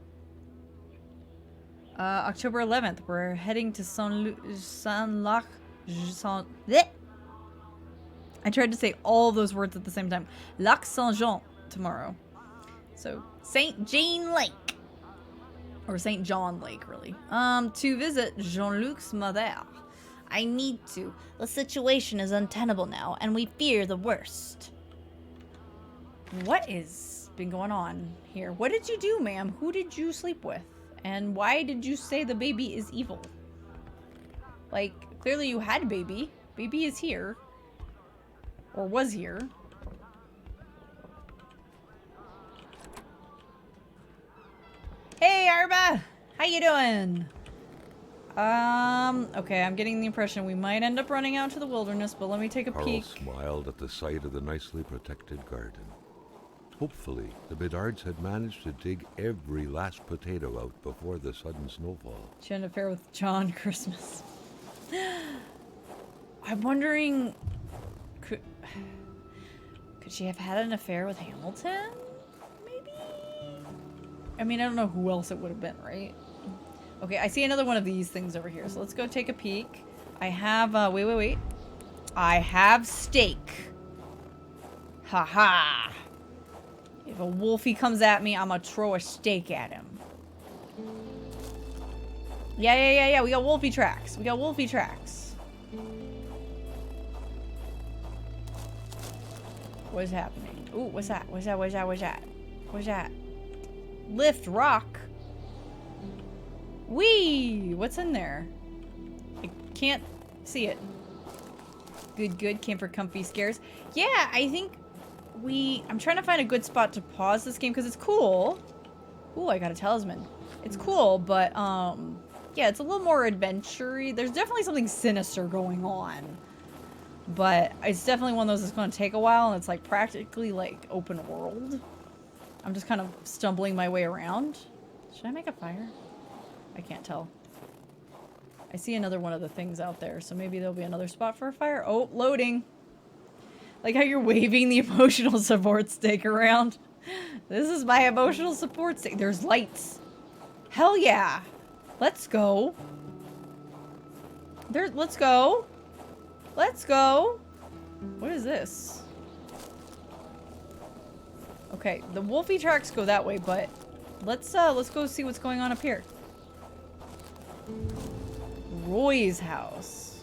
October 11th, we're heading to Saint-Lac. I tried to say all those words at the same time. Lac Saint-Jean tomorrow. So, St. Jean Lake. Or St. John Lake, really. To visit Jean-Luc's mother. I need to. The situation is untenable now, and we fear the worst. What is been going on here? What did you do, ma'am? Who did you sleep with? And why did you say the baby is evil? Like, clearly you had a baby. Baby is here. Or was here. Hey, Arba! How you doing? Okay, I'm getting the impression we might end up running out to the wilderness, but let me take a Carl peek. smiled at the sight of the nicely protected garden. Hopefully, the Bedards had managed to dig every last potato out before the sudden snowfall. She had an affair with John Christmas. I'm wondering... Could she have had an affair with Hamilton? Maybe? I mean, I don't know who else it would have been, right? Okay, I see another one of these things over here, so let's go take a peek. I have, wait. I have steak. Haha. If a wolfie comes at me, I'm gonna throw a steak at him. Yeah, we got wolfie tracks. What is happening? Ooh, what's that? What's that? Lift rock. Whee! What's in there? I can't see it. Good. Came for comfy scares. Yeah, I think I'm trying to find a good spot to pause this game because it's cool. Ooh, I got a talisman. It's cool, but yeah, it's a little more adventure-y. There's definitely something sinister going on. But it's definitely one of those that's going to take a while, and it's like practically like open world. I'm just kind of stumbling my way around. Should I make a fire? I can't tell. I see another one of the things out there, so maybe there'll be another spot for a fire. Oh, loading. Like how you're waving the emotional support stick around. This is my emotional support stick. There's lights. Hell yeah. Let's go. Let's go. Let's go. What is this? Okay, the Wolfie tracks go that way, but let's go see what's going on up here. Roy's house.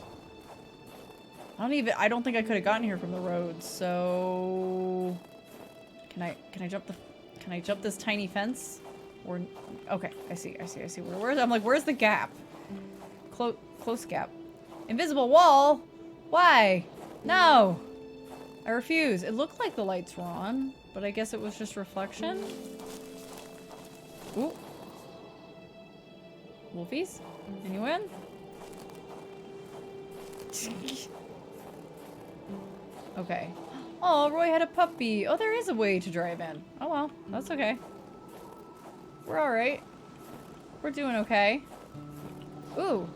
I don't think I could have gotten here from the road, so can I jump this tiny fence? Or okay, I see. I'm like, where's the gap? Close gap. Invisible wall? Why? No! I refuse. It looked like the lights were on, but I guess it was just reflection. Ooh. Wolfies? Anyone? Okay. Oh, Roy had a puppy. Oh, there is a way to drive in. Oh well, that's okay. We're alright. We're doing okay. Ooh.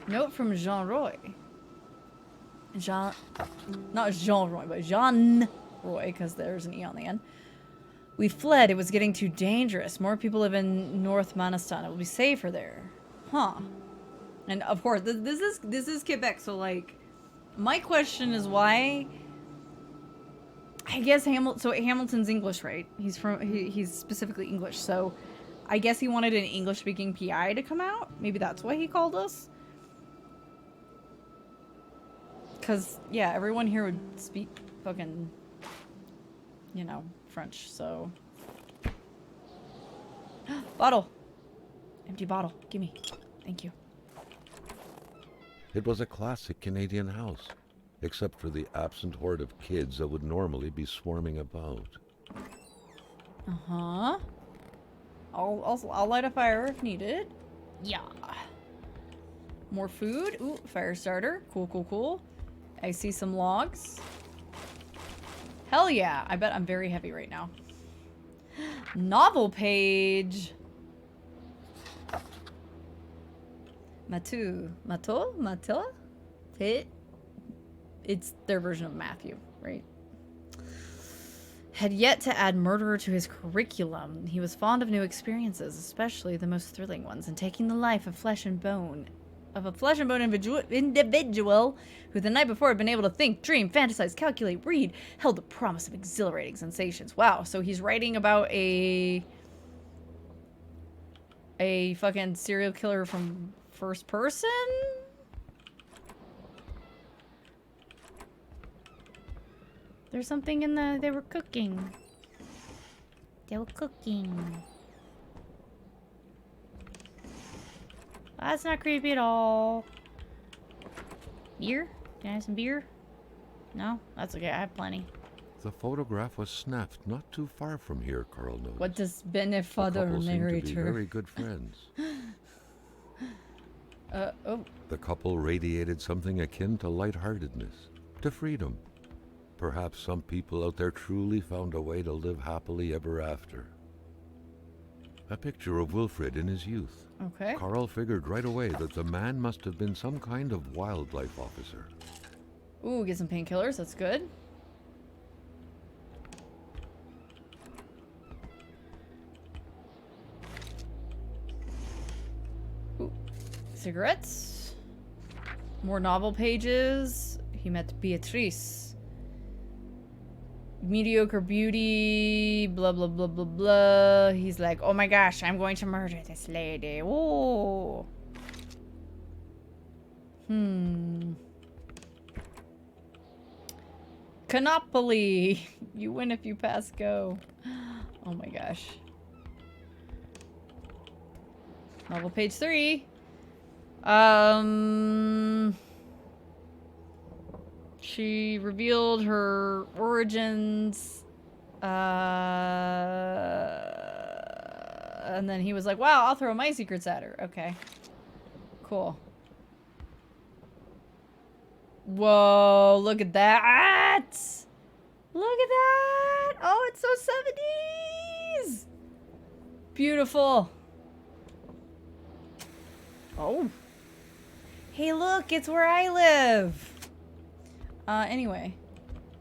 Note from Jean Roy. Not Jean Roy, but Jean Roy, because there's an E on the end. We fled. It was getting too dangerous. More people live in North Manastan. It will be safer there. Huh. And of course, this is Quebec, so like, my question is why. I guess Hamilton's English, right? He's specifically English, so I guess he wanted an English-speaking PI to come out. Maybe that's why he called us. Because, yeah, everyone here would speak fucking, you know, French, so. Bottle. Empty bottle. Gimme. Thank you. It was a classic Canadian house, except for the absent horde of kids that would normally be swarming about. Uh-huh. I'll light a fire if needed. Yeah. More food. Ooh, fire starter. Cool. I see some logs. Hell yeah. I bet I'm very heavy right now. Novel page. Matilla? It's their version of Matthew, right? Had yet to add murderer to his curriculum. He was fond of new experiences, especially the most thrilling ones, and taking the life of a flesh and bone individual who the night before had been able to think, dream, fantasize, calculate, read, held the promise of exhilarating sensations. Wow, so he's writing about a fucking serial killer from first person? There's something in they were cooking. That's not creepy at all. Beer? Can I have some beer? No? That's okay, I have plenty. The photograph was snapped not too far from here, Carl noticed. What does The Benefather couple seemed to be narrator? very good friends. Oh. The couple radiated something akin to lightheartedness, to freedom. Perhaps some people out there truly found a way to live happily ever after. A picture of Wilfred in his youth. Okay. Carl figured right away that the man must have been some kind of wildlife officer. Ooh, get some painkillers, that's good. Ooh. Cigarettes. More novel pages. He met Beatrice. Mediocre beauty, blah, blah, blah, blah, blah. He's like, oh my gosh, I'm going to murder this lady. Ooh. Canopoly. You win if you pass go. Oh my gosh. Novel page 3. She revealed her origins And then he was like, wow, I'll throw my secrets at her. Okay. Cool. Whoa, look at that! Look at that! Oh, it's so 70s! Beautiful. Oh. Hey, look, it's where I live. Anyway.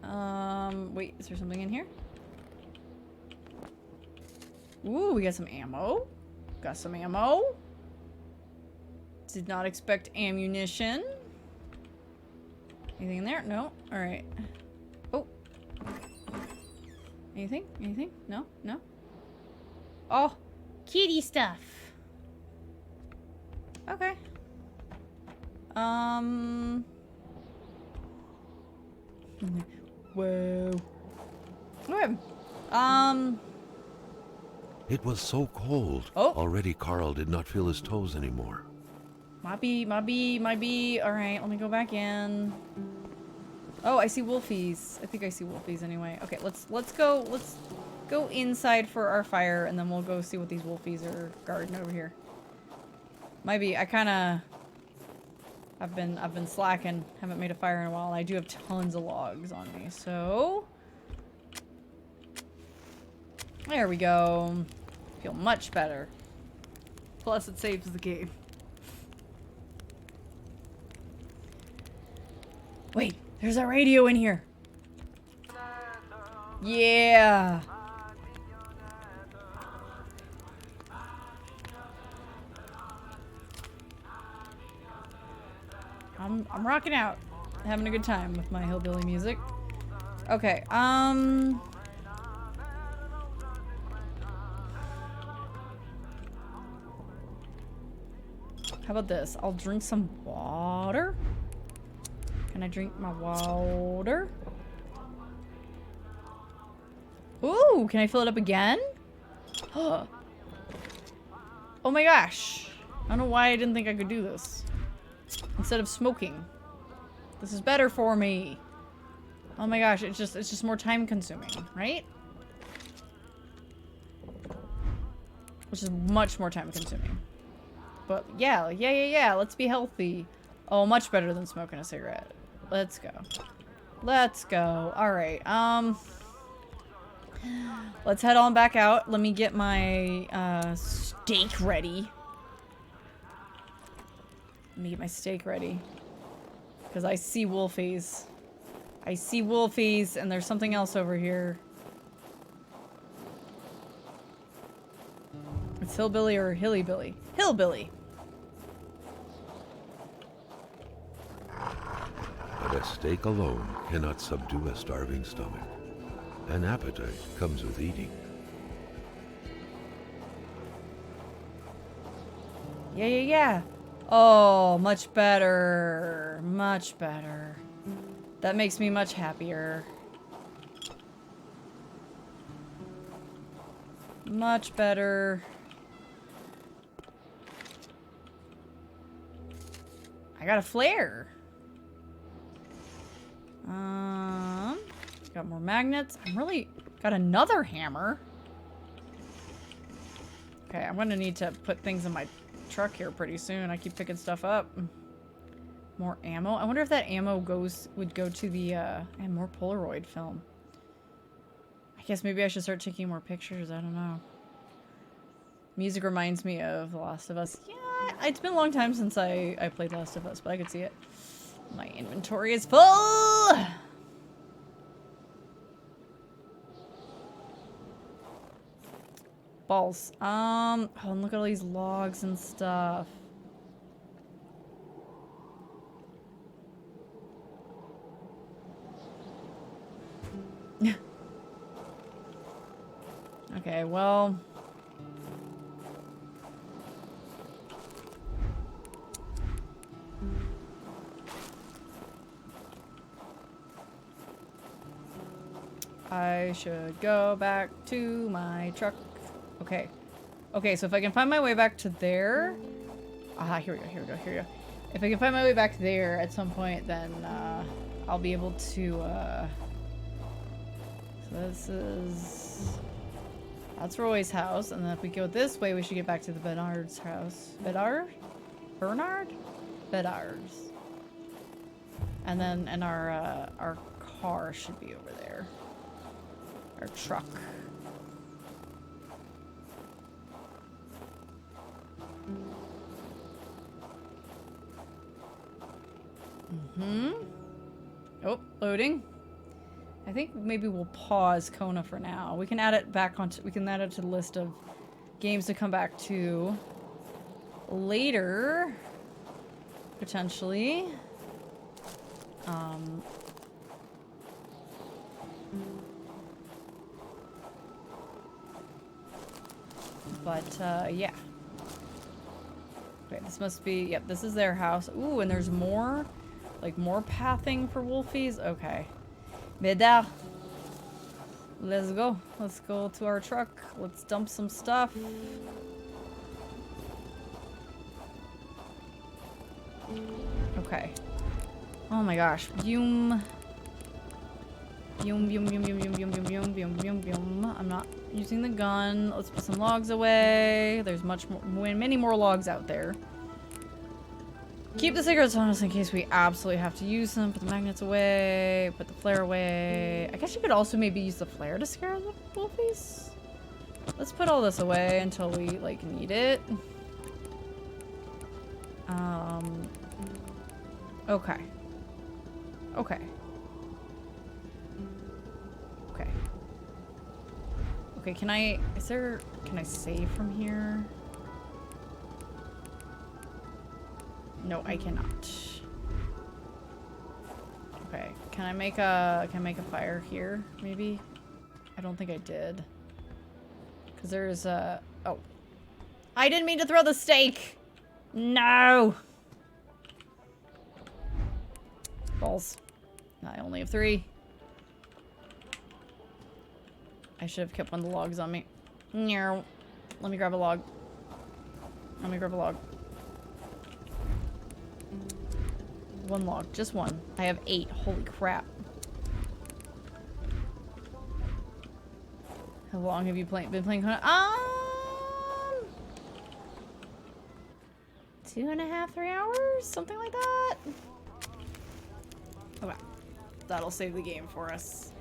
Wait, is there something in here? Ooh, we got some ammo. Got some ammo. Did not expect ammunition. Anything in there? No? Alright. Oh. Anything? Anything? No? No? Oh. Kitty stuff. Okay. Whoa. Okay. It was so cold. Oh. Already Carl did not feel his toes anymore. Might be. Alright, let me go back in. Oh, I see wolfies. I think I see wolfies anyway. Okay, let's go inside for our fire, and then we'll go see what these wolfies are guarding over here. Might be. I've been slacking. Haven't made a fire in a while, and I do have tons of logs on me, so there we go. Feel much better. Plus it saves the game. Wait, there's a radio in here. Yeah. I'm rocking out. Having a good time with my hillbilly music. Okay, how about this? I'll drink some water. Can I drink my water? Ooh, can I fill it up again? Oh my gosh. I don't know why I didn't think I could do this. Instead of smoking. This is better for me. Oh my gosh, it's just more time consuming, right? Which is much more time consuming. But yeah, let's be healthy. Oh, much better than smoking a cigarette. Let's go. Let's go. Alright, let's head on back out. Let me get my, steak ready. Let me get my steak ready. Because I see wolfies. I see wolfies, and there's something else over here. It's hillbilly or hillybilly? Hillbilly! But a steak alone cannot subdue a starving stomach. An appetite comes with eating. Yeah. Oh, much better. Much better. That makes me much happier. Much better. I got a flare. Got more magnets. I'm really got another hammer. Okay, I'm gonna need to put things in my truck here pretty soon. I keep picking stuff up. More ammo. I wonder if that ammo would go to the and more Polaroid film. I guess maybe I should start taking more pictures. I don't know. Music reminds me of The Last of Us. Yeah, it's been a long time since I played Last of Us, but I could see it. My inventory is full. Balls. Oh, and look at all these logs and stuff. Okay, well. I should go back to my truck. Okay. Okay, so if I can find my way back to there. Aha, here we go. If I can find my way back there at some point, then I'll be able to This is... That's Roy's house, and then if we go this way, we should get back to the Bernard's house. Bedard? Bernard? Bedard's. And then, and our car should be over there. Our truck. Oh, loading. I think maybe we'll pause Kona for now. We can add it back onto, we can add it to the list of games to come back to later, potentially. Yeah. Okay, this must be, yep, this is their house. Ooh, and there's more, like more pathing for wolfies. Okay. Bedard. Let's go. Let's go to our truck. Let's dump some stuff. Okay. Oh my gosh. Yum. Yum, yum, yum, yum, yum, yum, yum, yum, yum, yum, yum. I'm not using the gun. Let's put some logs away. There's much more, many more logs out there. Keep the cigarettes on us in case we absolutely have to use them. Put the magnets away. Put the flare away. I guess you could also maybe use the flare to scare the wolfies. Let's put all this away until we, like, need it. Okay. Okay. Okay. Okay, can I save from here? No, I cannot. Okay, can I make a fire here, maybe? I don't think I did. Cause there's a, oh. I didn't mean to throw the steak! No! Balls. I only have 3. I should have kept one of the logs on me. No. Let me grab a log. Let me grab a log. 1 log. Just 1. I have 8. Holy crap. How long have you been playing Kona? 2.5, 3 hours? Something like that? Okay. That'll save the game for us.